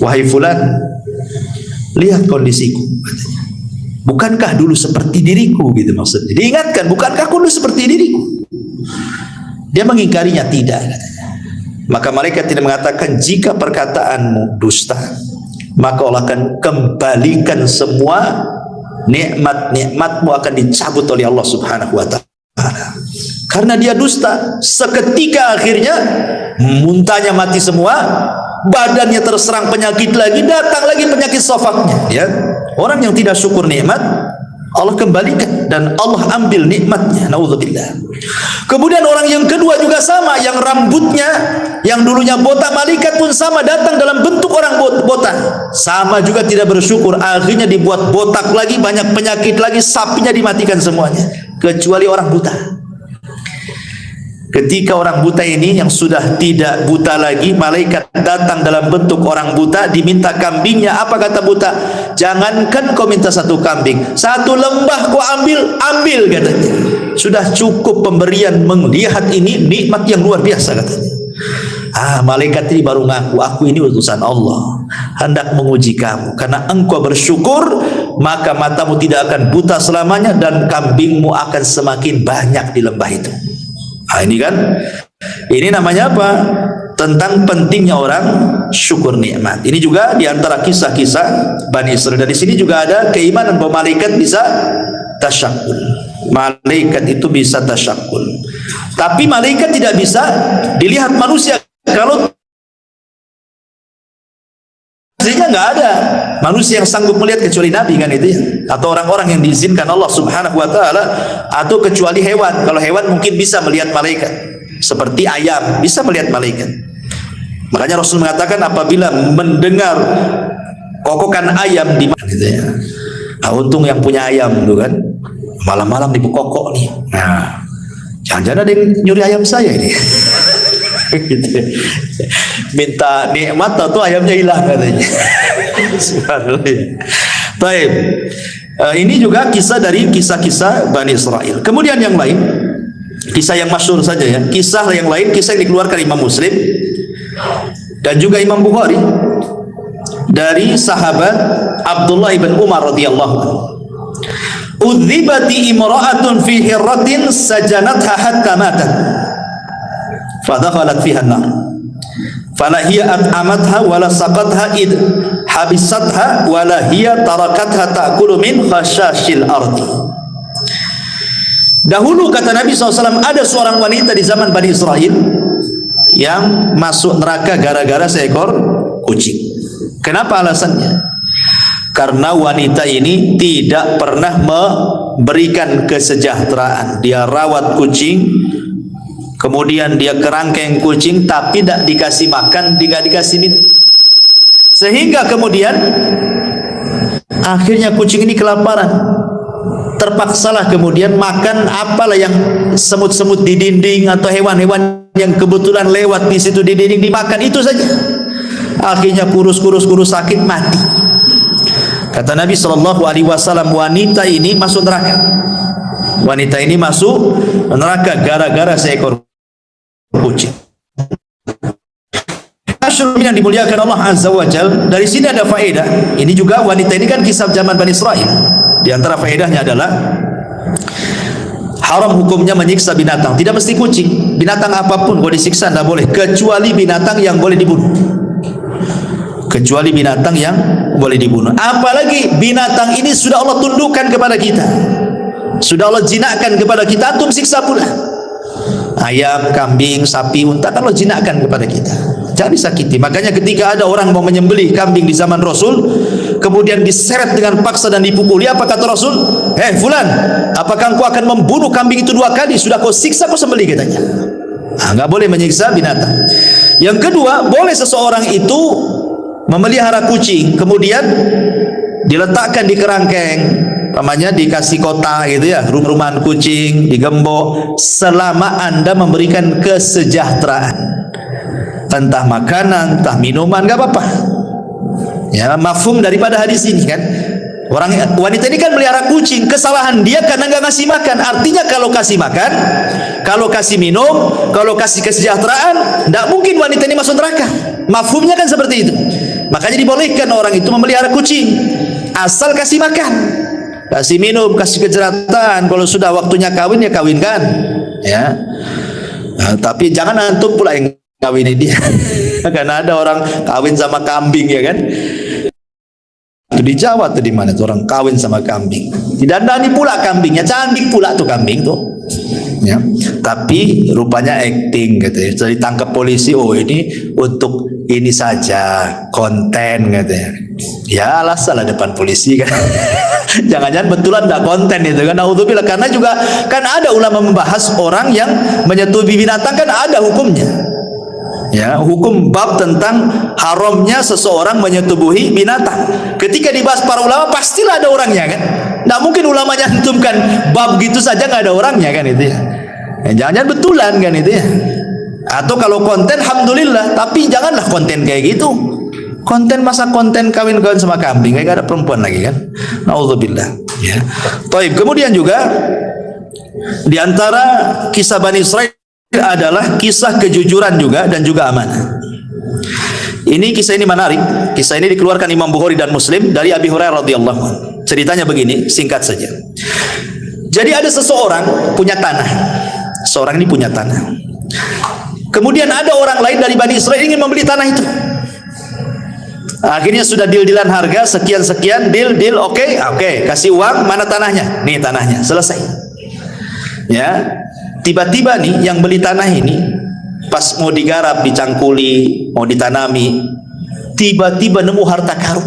Speaker 1: wahai fulan, lihat kondisiku katanya. Bukankah dulu seperti diriku, gitu maksudnya. Diingatkan, bukankah aku dulu seperti diriku? Dia mengingkarinya, tidak katanya. Maka malaikat tidak mengatakan, jika perkataanmu dusta, maka Allah akan kembalikan semua nikmat-nikmatmu akan dicabut oleh Allah Subhanahu wa ta'ala. Karena dia dusta, seketika akhirnya muntahnya mati semua, badannya terserang penyakit lagi, datang lagi penyakit sofaknya. Ya. Orang yang tidak syukur nikmat, Allah kembalikan dan Allah ambil nikmatnya. Naudzubillah. Kemudian orang yang kedua juga sama, yang rambutnya yang dulunya botak, malaikat pun sama datang dalam bentuk orang botak. Sama juga tidak bersyukur, akhirnya dibuat botak lagi, banyak penyakit lagi, sapinya dimatikan semuanya, kecuali orang buta. Ketika orang buta ini yang sudah tidak buta lagi, malaikat datang dalam bentuk orang buta, diminta kambingnya. Apa kata buta? Jangankan kau minta satu kambing, satu lembah kau ambil katanya. Sudah cukup pemberian, melihat ini nikmat yang luar biasa katanya. Malaikat ini baru ngaku, aku ini utusan Allah, hendak menguji kamu. Karena engkau bersyukur, maka matamu tidak akan buta selamanya dan kambingmu akan semakin banyak di lembah itu. Ini kan, ini namanya apa? Tentang pentingnya orang syukur nikmat. Ini juga diantara kisah-kisah Bani Israil. Dan di sini juga ada keimanan bahwa malaikat bisa tasyakul. Malaikat itu bisa tasyakul. Tapi malaikat tidak bisa dilihat manusia. Kalau aslinya nggak ada manusia yang sanggup melihat kecuali Nabi kan itu ya, atau orang-orang yang diizinkan Allah Subhanahu wa ta'ala, atau kecuali hewan. Kalau hewan mungkin bisa melihat malaikat, seperti ayam bisa melihat malaikat. Makanya Rasul mengatakan apabila mendengar kokokan ayam di mana gitu ya. Untung yang punya ayam tuh kan, malam-malam dibukokok nih. Jangan-jangan ada yang nyuri ayam saya ini. Gitu. Minta nikmat atau ayamnya hilang katanya. Subhanallah. Baik. Ini juga kisah dari kisah-kisah Bani Israil. Kemudian yang lain, kisah yang masyhur saja ya. Kisah yang lain, kisah yang dikeluarkan Imam Muslim dan juga Imam Bukhari dari sahabat Abdullah ibn Umar radhiyallahu anhu. Udzibati imra'atun fi hirratin sajanatha hatta matat. Fadakhalat fiha an-nar. Fala hiya at'amatha wala saqatha id habisatha wala hiya tarakatha ta'kulu min khashashil ardi. Dahulu kata Nabi SAW, ada seorang wanita di zaman Bani Israel yang masuk neraka gara-gara seekor kucing. Kenapa alasannya? Karena wanita ini tidak pernah memberikan kesejahteraan. Dia rawat kucing, kemudian dia kerangkeng kucing, tapi tidak dikasih makan, tidak dikasih minum. Sehingga kemudian akhirnya kucing ini kelaparan. Terpaksalah kemudian makan apalah yang semut-semut di dinding atau hewan-hewan yang kebetulan lewat di situ di dinding, dimakan itu saja. Akhirnya kurus sakit, mati. Kata Nabi SAW, wanita ini masuk neraka. Wanita ini masuk neraka gara-gara seekor kucing. Yang dimuliakan Allah Azza wa Jal, dari sini ada faedah. Ini juga wanita ini kan kisah zaman Bani Israel. Di antara faedahnya adalah haram hukumnya menyiksa binatang. Tidak mesti kucing, binatang apapun boleh disiksa, tidak boleh, kecuali binatang yang boleh dibunuh. Kecuali binatang yang boleh dibunuh. Apalagi binatang ini sudah Allah tundukkan kepada kita, sudah Allah jinakkan kepada kita, antum siksa pula. Ayam, kambing, sapi, unta kan Allah jinakkan kepada kita, jangan disakiti. Makanya ketika ada orang mau menyembelih kambing di zaman Rasul, kemudian diseret dengan paksa dan dipukuli, apa kata Rasul? Fulan, apakah engkau akan membunuh kambing itu 2 kali? Sudah kau siksa, kau sembelih, katanya. Nggak boleh menyiksa binatang. Yang kedua, boleh seseorang itu memelihara kucing, kemudian diletakkan di kerangkeng, namanya dikasih kota gitu ya, rumah-rumahan kucing, digembok, selama Anda memberikan kesejahteraan, entah makanan, entah minuman, nggak apa-apa. Ya, mafhum daripada hadis ini kan. Wanita ini kan melihara kucing, kesalahan dia karena nggak ngasih makan. Artinya kalau kasih makan, kalau kasih minum, kalau kasih kesejahteraan, tidak mungkin wanita ini masuk neraka. Mafhumnya kan seperti itu. Makanya dibolehkan orang itu memelihara kucing, asal kasih makan, kasih minum, kasih kesejahteraan. Kalau sudah waktunya kawin, ya kawinkan, ya. Nah, tapi jangan antum pula yang kawinin dia. Karena ada orang kawin sama kambing, ya kan? Itu di Jawa tuh, di mana tuh orang kawin sama kambing, didandani pula kambingnya, cantik pula tuh kambing tuh, ya. Tapi rupanya acting gitu ya. Jadi tangkap polisi, oh ini untuk ini saja, konten katanya. Ya alasan lah depan polisi kan. Jangan-jangan betulan tidak konten itu kan. Naudzubillah. Karena juga kan ada ulama membahas orang yang menyetubuhi binatang, kan ada hukumnya. Ya, hukum bab tentang haramnya seseorang menyetubuhi binatang. Ketika dibahas para ulama, pastilah ada orangnya kan. Tidak mungkin ulamanya antumkan bab gitu saja nggak ada orangnya kan itu ya. Jangan-jangan betulan kan itu ya. Atau kalau konten, alhamdulillah. Tapi janganlah konten kayak gitu. Konten, masa konten kawin-kawin sama kambing, kayak gak ada perempuan lagi kan. Naudzubillah. Ya. Taib. Kemudian juga di antara kisah Bani Israel adalah kisah kejujuran juga dan juga amanah. Kisah ini menarik. Kisah ini dikeluarkan Imam Bukhari dan Muslim dari Abi Hurairah radhiyallahu anhu. Ceritanya begini, singkat saja. Jadi ada seseorang punya tanah. Seorang ini punya tanah. Kemudian ada orang lain dari Bani Israel ingin membeli tanah itu. Akhirnya sudah deal-dealan harga sekian-sekian, deal, oke, kasih uang, mana tanahnya? Nih tanahnya, selesai. Ya. Tiba-tiba nih yang beli tanah ini pas mau digarap, dicangkuli, mau ditanami, tiba-tiba nemu harta karun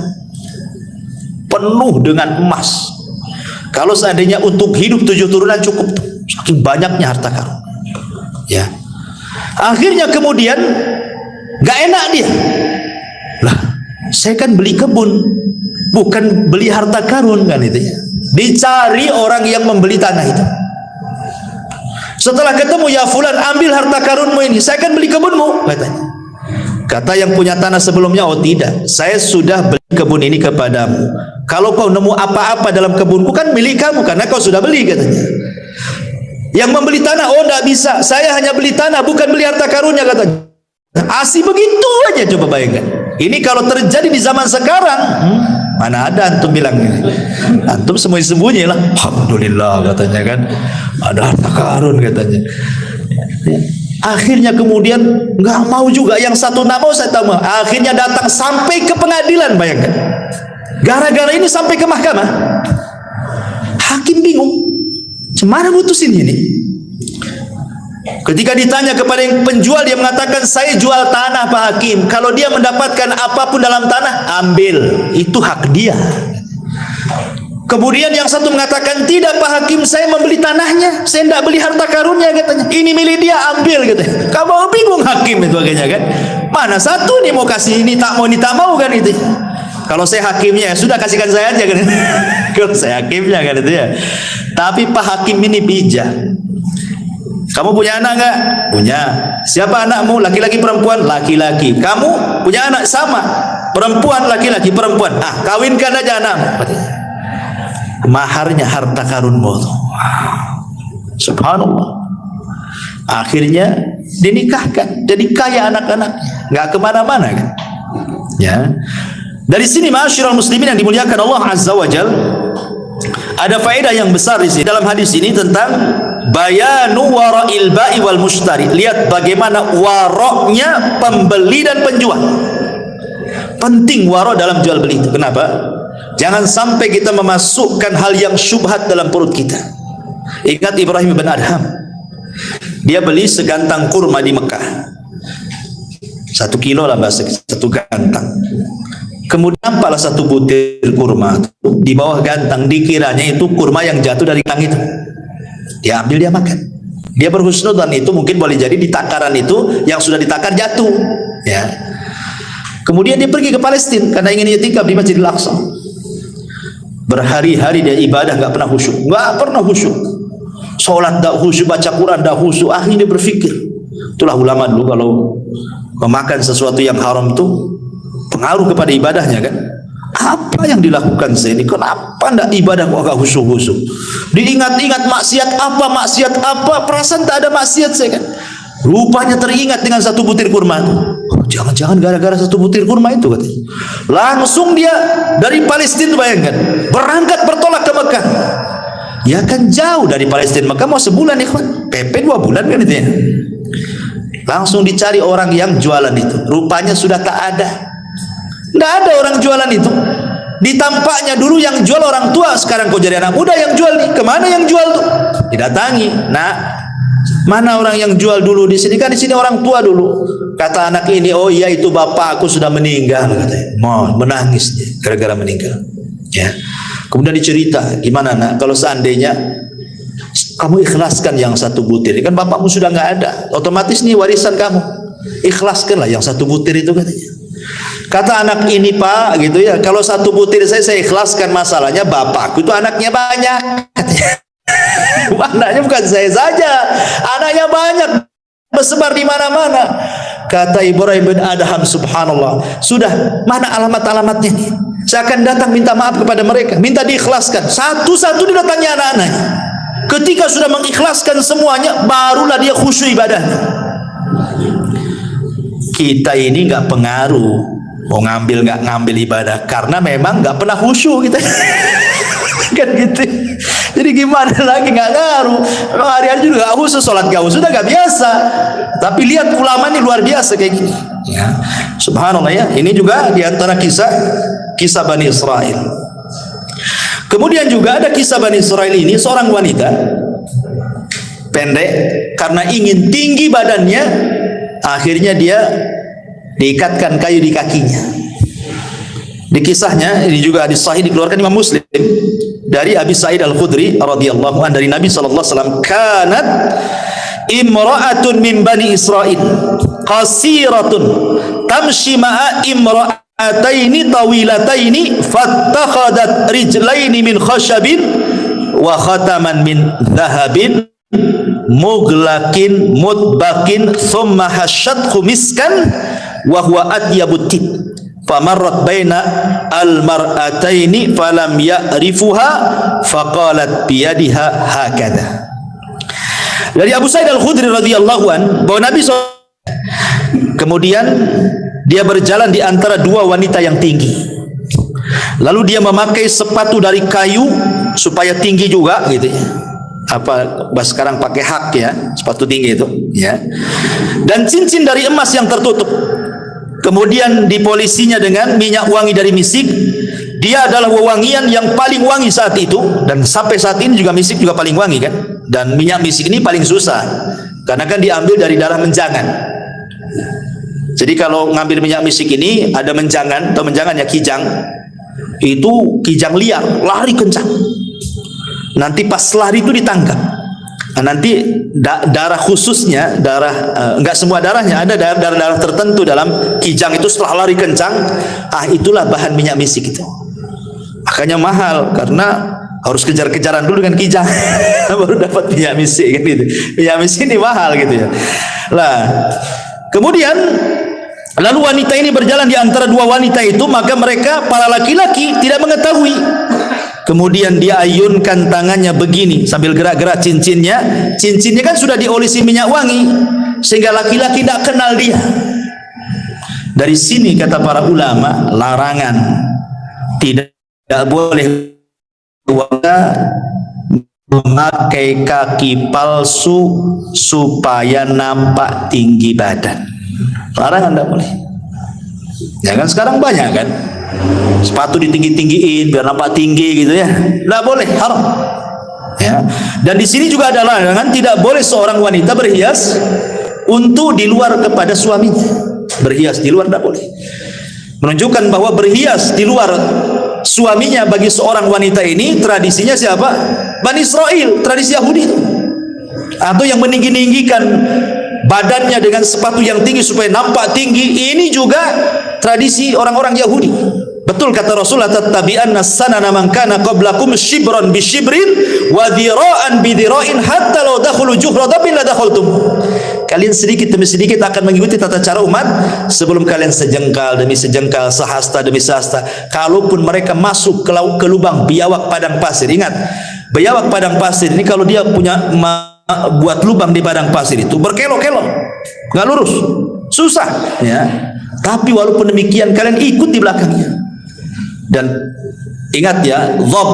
Speaker 1: penuh dengan emas. Kalau seandainya untuk hidup 7 turunan cukup tuh, saking banyaknya harta karun. Ya. Akhirnya kemudian gak enak dia. Lah, saya kan beli kebun, bukan beli harta karun kan itu ya. Dicari orang yang membeli tanah itu. Setelah ketemu, ya fulan, ambil harta karunmu ini, saya kan beli kebunmu, katanya. Kata yang punya tanah sebelumnya, oh tidak, saya sudah beli kebun ini kepadamu. Kalau kau nemu apa-apa dalam kebunku kan milik kamu, karena kau sudah beli, katanya. Yang membeli tanah, oh tidak bisa, saya hanya beli tanah, bukan beli harta karunnya, katanya. Asih begitu aja, coba bayangkan. Ini kalau terjadi di zaman sekarang, mana ada antum bilang ini. Antum sembunyi-sembunyi lah. Alhamdulillah katanya kan, ada harta karun katanya. Akhirnya kemudian nggak mau juga, yang satu nggak mau, saya tahu. Akhirnya datang sampai ke pengadilan, bayangkan. Gara-gara ini sampai ke mahkamah. Hakim bingung, gimana putusin ini? Ketika ditanya kepada yang penjual, dia mengatakan, saya jual tanah Pak Hakim. Kalau dia mendapatkan apapun dalam tanah, ambil, itu hak dia. Kemudian yang satu mengatakan, tidak Pak Hakim, saya membeli tanahnya, saya tidak beli harta karunnya, katanya. Ini milik dia, ambil, katanya. Kamu bingung hakim itu akhirnya kan. Mana satu nih mau kasih ini tak mau kan itu. Kalau saya hakimnya, sudah kasihkan saya aja kan. Kalau saya hakimnya kan itu ya. Tapi Pak Hakim ini bijak. Kamu punya anak enggak? Punya. Siapa anakmu? Laki-laki perempuan? Laki-laki. Kamu punya anak? Sama. Perempuan, laki-laki, perempuan. Ah, kawinkan aja anakmu. Maharnya harta karunmu. Subhanallah. Akhirnya dinikahkan, jadi kaya anak-anaknya, nggak kemana-mana kan? Ya. Dari sini ma'asyiral muslimin yang dimuliakan Allah Azza wa Jal, ada faedah yang besar di sini dalam hadis ini tentang bayanu wara'il ba'i wal mushtari. Lihat bagaimana waroknya pembeli dan penjual. Penting waro dalam jual beli itu. Kenapa? Jangan sampai kita memasukkan hal yang syubhat dalam perut kita. Ingat Ibrahim bin Adham, dia beli segantang kurma di Mekah, 1 kilo lah bahasa, 1 gantang. Kemudian nampaklah 1 butir kurma di bawah gantang, dikiranya itu kurma yang jatuh dari langit. Dia ambil, dia makan. Dia berhusnudzon itu mungkin boleh jadi di takaran itu yang sudah ditakar jatuh. Ya. Kemudian dia pergi ke Palestina karena ingin i'tikaf di Masjidil Aqsa. Berhari-hari dia ibadah, nggak pernah khusyuk, nggak pernah khusyuk. Sholat nggak khusyuk, baca Quran nggak khusyuk. Akhirnya dia berpikir, itulah ulama dulu kalau memakan sesuatu yang haram itu pengaruh kepada ibadahnya kan. Apa yang dilakukan saya ini? Kenapa nggak ibadah kok agak khusyuk-khusyuk? Diingat-ingat maksiat apa, perasaan tak ada maksiat saya kan. Rupanya teringat dengan 1 butir kurma itu. Oh, jangan-jangan gara-gara 1 butir kurma itu katanya. Langsung dia dari Palestina, bayangkan, berangkat bertolak ke Mekah. Ya kan jauh dari Palestina Mekah mau sebulan ikhwan. PP 2 bulan kan itu ya. Langsung dicari orang yang jualan itu. Rupanya sudah tak ada. Tidak ada orang jualan itu. Ditampaknya dulu yang jual orang tua, sekarang kok jadi anak muda yang jual nih. Kemana yang jual tuh? Didatangi. Nah, mana orang yang jual dulu di sini? Kan di sini orang tua dulu. Kata anak ini, oh iya itu bapak aku sudah meninggal, katanya. Mau menangis dia gara-gara meninggal. Ya. Kemudian dicerita, gimana nak? Kalau seandainya kamu ikhlaskan yang 1 butir, kan bapakmu sudah nggak ada, otomatis nih warisan kamu. Ikhlaskanlah yang 1 butir itu, katanya. Kata anak ini, Pak, gitu ya. Kalau 1 butir saya ikhlaskan, masalahnya bapakku itu anaknya banyak, katanya. Anaknya bukan saya saja, anaknya banyak, bersebar di mana-mana. Kata Ibrahim bin Adham, subhanallah, sudah, mana alamat-alamatnya nih? Saya akan datang minta maaf kepada mereka, minta diikhlaskan. Satu-satu didatangi anak-anaknya. Ketika sudah mengikhlaskan semuanya, barulah dia khusyuk ibadahnya. Kita ini nggak pengaruh mau ngambil nggak ngambil ibadah, karena memang nggak pernah khusyuk kita. Kan gitu. Jadi gimana lagi, nggak ngaruh. Memang hari-hari juga nggak khusus, sholat nggak khusus, udah nggak biasa. Tapi lihat ulama ini luar biasa kayak gini. Ya. Subhanallah ya. Ini juga diantara kisah Bani Israel. Kemudian juga ada kisah Bani Israel ini, seorang wanita pendek, karena ingin tinggi badannya, akhirnya dia diikatkan kayu di kakinya. Di kisahnya ini juga hadis sahih dikeluarkan Imam Muslim dari Abi Sa'id Al-Khudri radhiyallahu anhu dari Nabi sallallahu alaihi wasallam, kanat imra'atun min Bani Israil qasiratun tamshi ma'a imra'ataini tawilataini fattakhadat rijlaini min khashabin wa khataman min dhahabin mughlaqin mutbaqin thumma hasyathu miskan wa huwa atyabut tib famarrat baina al-mar'ataini falam ya'rifuha faqalat biyadiha hakadha. Dari Abu Sa'id Al-Khudri radhiyallahu an, bahwa Nabi kemudian dia berjalan di antara 2 wanita yang tinggi, lalu dia memakai sepatu dari kayu supaya tinggi juga gitu ya. sekarang pakai hak ya, sepatu tinggi itu ya. Dan cincin dari emas yang tertutup. Kemudian dipolisinya dengan minyak wangi dari misik. Dia adalah wewangian yang paling wangi saat itu, dan sampai saat ini juga misik juga paling wangi kan. Dan minyak misik ini paling susah karena kan diambil dari darah menjangan. Jadi kalau ngambil minyak misik ini ada menjangan, atau menjangan ya kijang. Itu kijang liar, lari kencang. Nanti pas lari itu ditangkap. Nah, nanti darah khususnya, enggak semua darahnya, ada darah-darah tertentu dalam kijang itu setelah lari kencang, itulah bahan minyak misik itu. Makanya mahal karena harus kejar-kejaran dulu dengan kijang baru dapat minyak misik kan gitu. Minyak misik ini mahal gitu ya. Lah, kemudian lalu wanita ini berjalan di antara dua wanita itu, maka mereka para laki-laki tidak mengetahui. Kemudian dia ayunkan tangannya begini sambil gerak-gerak cincinnya. Cincinnya kan sudah diolesi minyak wangi sehingga laki-laki tidak kenal dia. Dari sini kata para ulama, larangan tidak boleh memakai kaki palsu supaya nampak tinggi badan. Larangan tidak boleh. Ya kan sekarang banyak kan sepatu ditinggi-tinggiin biar nampak tinggi gitu ya, tidak boleh, haram ya. Dan di sini juga ada larangan tidak boleh seorang wanita berhias untuk di luar kepada suaminya. Berhias di luar tidak boleh, menunjukkan bahwa berhias di luar suaminya bagi seorang wanita ini tradisinya siapa? Bani Israel, tradisi Yahudi itu. Atau yang meninggi-ninggikan badannya dengan sepatu yang tinggi supaya nampak tinggi, ini juga tradisi orang-orang Yahudi. Betul kata Rasulullah, tattabi'anna sanana man kana qablakum shibran bi shibrin wa dhira'an bi dhira'in hatta law dakhulu juhra dabbin la dakhaltum. Kalian sedikit demi sedikit akan mengikuti tata cara umat sebelum kalian sejengkal demi sejengkal, sehasta demi sehasta. Kalaupun mereka masuk ke lubang biawak padang pasir, ingat, biawak padang pasir ini kalau dia punya buat lubang di padang pasir itu berkelok-kelok, nggak lurus, susah ya. Tapi walaupun demikian kalian ikut di belakangnya. Dan ingat ya, dhob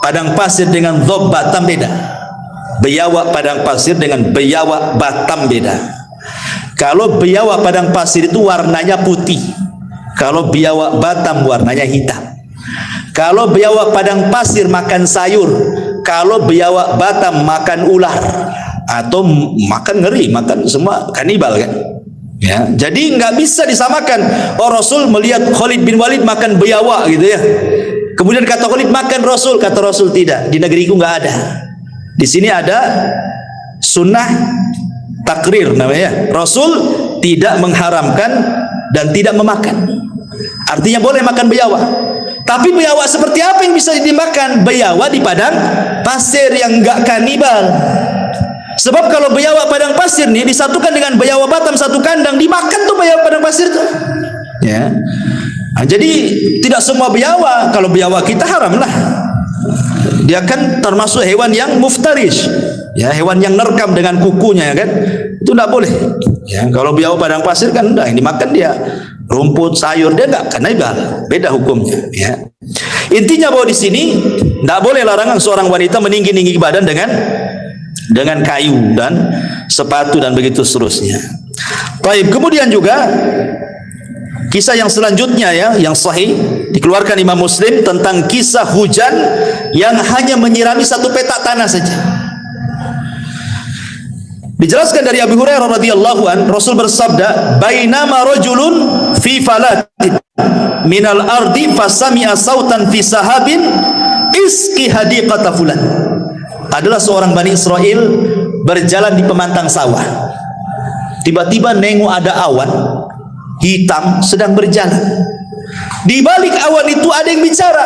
Speaker 1: padang pasir dengan dhob Batam beda. Biawak padang pasir dengan biawak Batam beda. Kalau biawak padang pasir itu warnanya putih, kalau biawak Batam warnanya hitam. Kalau biawak padang pasir makan sayur, kalau biawak Batam makan ular atau makan ngeri, makan semua kanibal kan. Ya, jadi nggak bisa disamakan. Oh, Rasul melihat Khalid bin Walid makan biawak gitu ya. Kemudian kata Khalid makan Rasul, kata Rasul tidak. Di negeriku nggak ada. Di sini ada sunnah takrir namanya. Rasul tidak mengharamkan dan tidak memakan. Artinya boleh makan biawak. Tapi biawak seperti apa yang bisa dimakan? Biawak di padang pasir yang nggak kanibal. Sebab kalau biawak padang pasir nih disatukan dengan biawak Batam satu kandang, dimakan tuh biawak padang pasir tuh. Ya. Nah, jadi tidak semua biawak. Kalau biawak kita haram lah. Dia kan termasuk hewan yang muftarish. Ya, hewan yang nerekam dengan kukunya kan. Itu tidak boleh. Ya, kalau biawak padang pasir kan yang dimakan dia rumput, sayur, dia enggak kanibal. Beda hukumnya, ya. Intinya bahwa di sini tidak boleh larangan seorang wanita meninggi-ninggi badan dengan kayu dan sepatu dan begitu seterusnya. Baik, kemudian juga kisah yang selanjutnya ya, yang sahih dikeluarkan Imam Muslim tentang kisah hujan yang hanya menyirami satu petak tanah saja. Dijelaskan dari Abu Hurairah radhiyallahu an, Rasul bersabda, "Bainama rajulun fi falatin minal ardi fasami'a sautan fi sahabin isqi hadiqata fulan." Adalah seorang Bani Israel berjalan di pemantang sawah. Tiba-tiba nengok ada awan hitam sedang berjalan. Di balik awan itu ada yang bicara,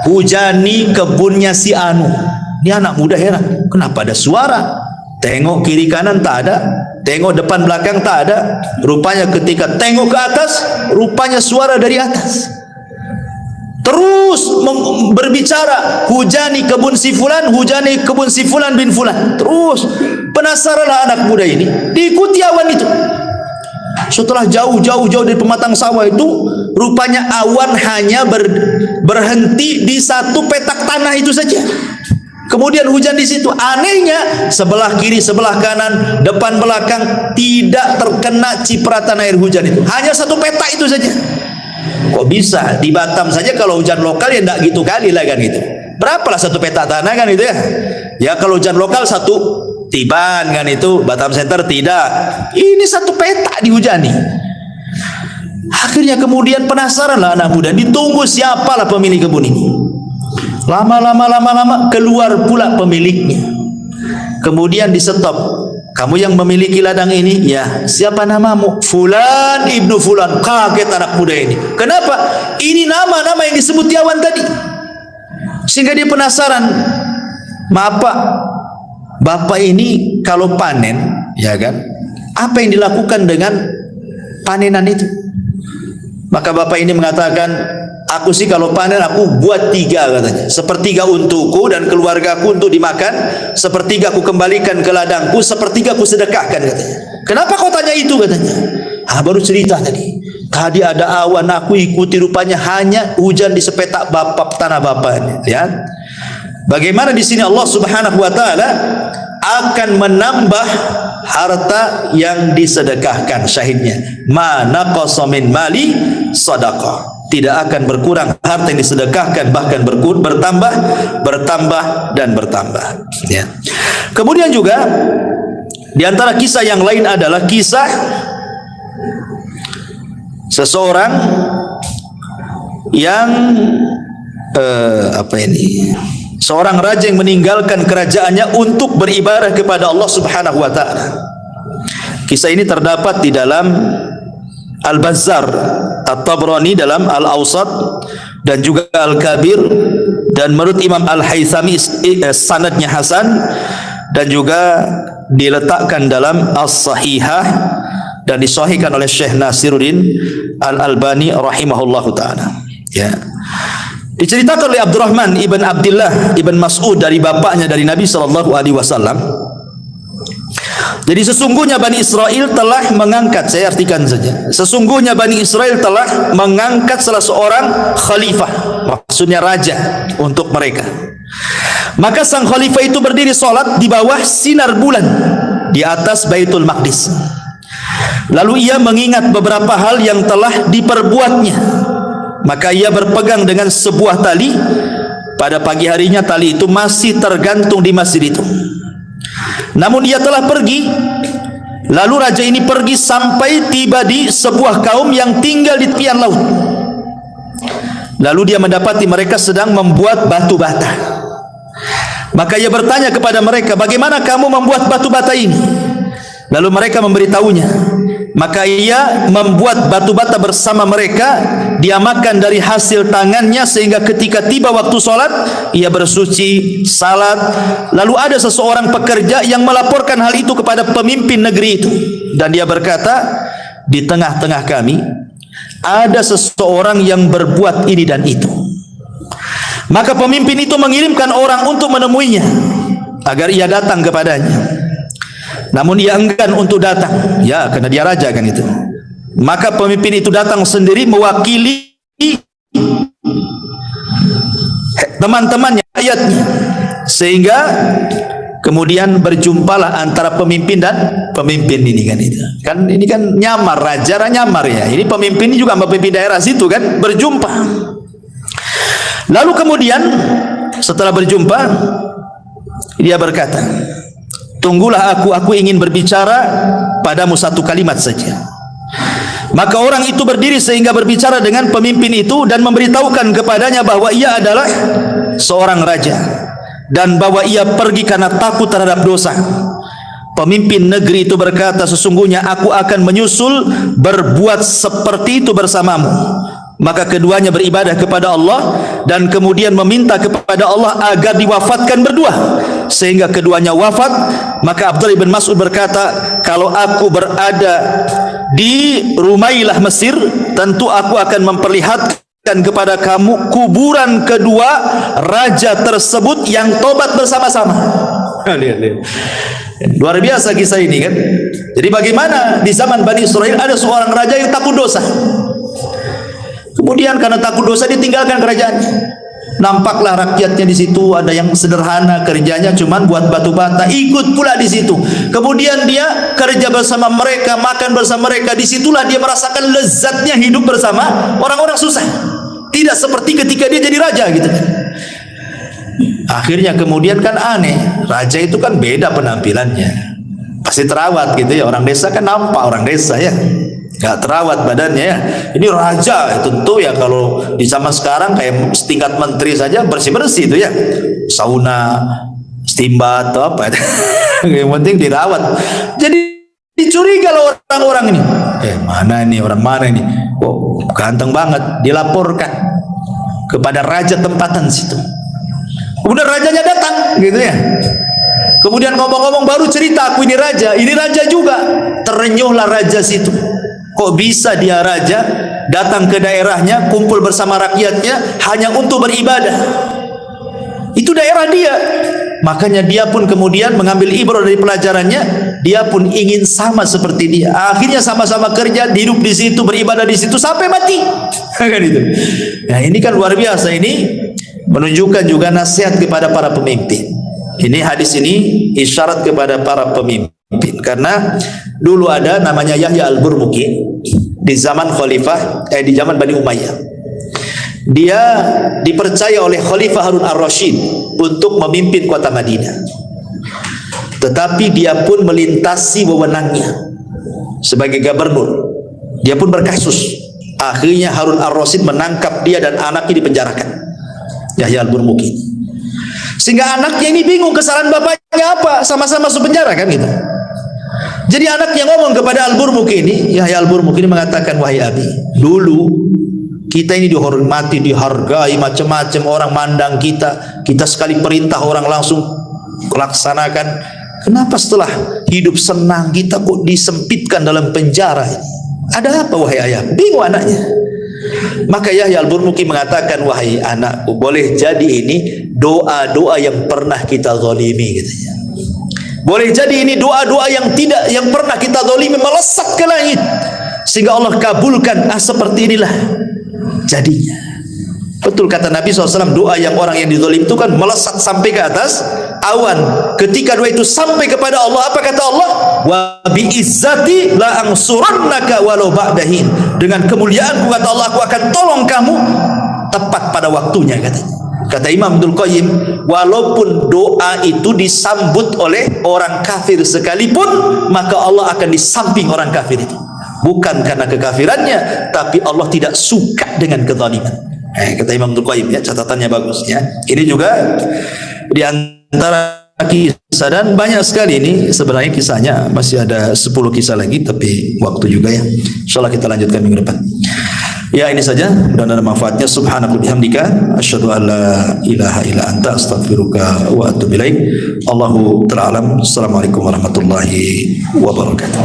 Speaker 1: "Hujani kebunnya si Anu." Ini anak muda heran, kenapa ada suara? Tengok kiri kanan tak ada, tengok depan belakang tak ada. Rupanya ketika tengok ke atas, rupanya suara dari atas. Terus berbicara, "Hujani kebun si fulan, hujani kebun si fulan bin fulan." Terus penasaranlah anak muda ini, diikuti awan itu. Setelah jauh dari pematang sawah itu, rupanya awan hanya berhenti di satu petak tanah itu saja. Kemudian hujan di situ. Anehnya sebelah kiri, sebelah kanan, depan belakang tidak terkena cipratan air hujan itu. Hanya satu petak itu saja. Kok bisa? Di Batam saja kalau hujan lokal ya enggak gitu kali lah kan gitu. Berapalah satu petak tanah kan itu ya? Ya kalau hujan lokal satu tiban kan itu, Batam Center tidak. Ini satu petak dihujani. Akhirnya kemudian penasaran lah anak muda, ditunggu siapalah pemilik kebun ini. Lama keluar pula pemiliknya. Kemudian di stop. Kamu yang memiliki ladang ini? Ya. Siapa namamu? Fulan ibnu Fulan. Kaget anak muda ini. Kenapa? Ini nama-nama yang disebut di awan tadi. Sehingga dia penasaran. Maaf Pak, Bapak ini kalau panen, ya kan? Apa yang dilakukan dengan panenan itu? Maka bapak ini mengatakan, aku sih kalau panen aku buat 3 katanya. 1/3 untukku dan keluargaku untuk dimakan, 1/3 aku kembalikan ke ladangku, 1/3 aku sedekahkan katanya. Kenapa kau tanya itu katanya? Baru cerita tadi. Tadi ada awan aku ikuti, rupanya hanya hujan di sepetak bapak tanah bapak. Lihat. Bagaimana di sini Allah Subhanahu wa taala akan menambah harta yang disedekahkan, syahidnya mana qasamin mali sadaqah, tidak akan berkurang harta yang disedekahkan, bahkan bertambah dan bertambah ya. Kemudian juga di antara kisah yang lain adalah kisah seseorang yang seorang raja yang meninggalkan kerajaannya untuk beribadah kepada Allah Subhanahu wa taala. Kisah ini terdapat di dalam Al-Bazzar, At-Tabrani dalam Al-Awsat dan juga Al-Kabir, dan menurut Imam Al-Haythami sanadnya hasan, dan juga diletakkan dalam As-Sahihah dan disahihkan oleh Syekh Nasiruddin Al-Albani rahimahullahu taala ya. Diceritakan oleh Abdurrahman ibn Abdullah ibn Mas'ud dari bapaknya dari Nabi sallallahu alaihi wasallam. Jadi sesungguhnya Bani Israel telah mengangkat, saya artikan saja. Sesungguhnya Bani Israel telah mengangkat salah seorang khalifah, maksudnya raja untuk mereka. Maka sang khalifah itu berdiri salat di bawah sinar bulan di atas Baitul Maqdis. Lalu ia mengingat beberapa hal yang telah diperbuatnya. Maka ia berpegang dengan sebuah tali. Pada pagi harinya tali itu masih tergantung di masjid itu. Namun ia telah pergi. Lalu raja ini pergi sampai tiba di sebuah kaum yang tinggal di tepian laut. Lalu dia mendapati mereka sedang membuat batu bata. Maka ia bertanya kepada mereka, bagaimana kamu membuat batu bata ini? Lalu mereka memberitahunya. Maka ia membuat batu bata bersama mereka, dia makan dari hasil tangannya, sehingga ketika tiba waktu salat ia bersuci salat. Lalu ada seseorang pekerja yang melaporkan hal itu kepada pemimpin negeri itu, dan dia berkata, di tengah-tengah kami ada seseorang yang berbuat ini dan itu. Maka pemimpin itu mengirimkan orang untuk menemuinya agar ia datang kepadanya. Namun ia enggan untuk datang, ya, karena dia raja kan itu. Maka pemimpin itu datang sendiri mewakili teman-temannya, rakyatnya, sehingga kemudian berjumpalah antara pemimpin dan pemimpin ini kan itu. Kan ini kan nyamar, raja nyamar ya. Ini pemimpin ini juga pemimpin daerah situ kan berjumpa. Lalu kemudian setelah berjumpa dia berkata, tunggulah aku ingin berbicara padamu satu kalimat saja. Maka orang itu berdiri sehingga berbicara dengan pemimpin itu dan memberitahukan kepadanya bahwa ia adalah seorang raja dan bahwa ia pergi karena takut terhadap dosa. Pemimpin negeri itu berkata, sesungguhnya aku akan menyusul berbuat seperti itu bersamamu. Maka keduanya beribadah kepada Allah dan kemudian meminta kepada Allah agar diwafatkan berdua sehingga keduanya wafat. Maka Abdullah bin Mas'ud berkata, kalau aku berada di Rumailah Mesir, tentu aku akan memperlihatkan kepada kamu kuburan kedua raja tersebut yang tobat bersama-sama. Luar biasa kisah ini kan. Jadi bagaimana di zaman Bani Israel ada seorang raja yang takut dosa, kemudian karena takut dosa ditinggalkan kerajaannya. Nampaklah rakyatnya di situ ada yang sederhana kerjanya cuman buat batu bata, ikut pula di situ. Kemudian dia kerja bersama mereka, makan bersama mereka. Disitulah dia merasakan lezatnya hidup bersama orang-orang susah. Tidak seperti ketika dia jadi raja gitu kan. Akhirnya kemudian kan aneh, raja itu kan beda penampilannya, pasti terawat gitu ya. Orang desa kan nampak orang desa ya, nggak terawat badannya ya. Ini raja tentu ya, kalau di zaman sekarang kayak setingkat menteri saja bersih-bersih itu ya, sauna, steambath atau apa yang penting dirawat. Jadi dicuriga loh orang-orang ini, mana ini orang mana ini, kok ganteng banget. Dilaporkan kepada raja tempatan situ. Kemudian rajanya datang gitu ya. Kemudian ngomong-ngomong baru cerita, aku ini raja juga. Terenyuhlah raja situ. Kok bisa dia raja datang ke daerahnya, kumpul bersama rakyatnya hanya untuk beribadah. Itu daerah dia. Makanya dia pun kemudian mengambil ibrah dari pelajarannya. Dia pun ingin sama seperti dia. Akhirnya sama-sama kerja, hidup di situ, beribadah di situ sampai mati. Kan itu. Nah, ini kan luar biasa. Ini menunjukkan juga nasihat kepada para pemimpin. Ini hadis ini isyarat kepada para pemimpin, karena dulu ada namanya Yahya al-Burmuki di zaman di zaman Bani Umayyah. Dia dipercaya oleh Khalifah Harun ar-Rasyid untuk memimpin kota Madinah. Tetapi dia pun melintasi wewenangnya sebagai gubernur. Dia pun berkasus. Akhirnya Harun ar-Rasyid menangkap dia dan anaknya dipenjarakan. Yahya al-Burmuki. Sehingga anaknya ini bingung kesalahan bapaknya apa, sama-sama masuk penjara kan gitu. Jadi anaknya ngomong kepada al-Burmuki ini, Yahya al-Burmuki ini mengatakan, wahai abi, dulu kita ini dihormati, dihargai, macam-macam orang mandang kita sekali perintah orang langsung laksanakan. Kenapa setelah hidup senang kita kok disempitkan dalam penjara ini? Ada apa wahai ayah? Bingung anaknya. Maka Yahya al-Burmuki mengatakan, wahai anakku, boleh jadi ini doa-doa yang pernah kita zalimi katanya. Boleh jadi ini doa-doa yang pernah kita zalimi melesat ke langit sehingga Allah kabulkan. Seperti inilah jadinya. Betul kata Nabi SAW, doa yang orang yang dizalim itu kan melesat sampai ke atas awan. Ketika doa itu sampai kepada Allah, apa kata Allah? Wa bi izzati la ansurannaka walau ba'dahin. Dengan kemuliaanku kata Allah, aku akan tolong kamu tepat pada waktunya katanya. Kata Imam Ibnul Qayyim, walaupun doa itu disambut oleh orang kafir sekalipun, maka Allah akan disamping orang kafir itu. Bukan karena kekafirannya, tapi Allah tidak suka dengan kezaliman. Kata Imam Ibnul Qayyim ya, catatannya bagus ya. Ini juga di antara kisah, dan banyak sekali ini sebenarnya kisahnya, masih ada 10 kisah lagi tapi waktu juga ya. Insyaallah kita lanjutkan minggu depan. Ya, ini saja, dan ada manfaatnya. Subhanallahi bihamdika asyhadu an la ilaha illa anta astaghfiruka wa atubu ilaik. Allahu ta'ala alam. Assalamualaikum warahmatullahi wabarakatuh.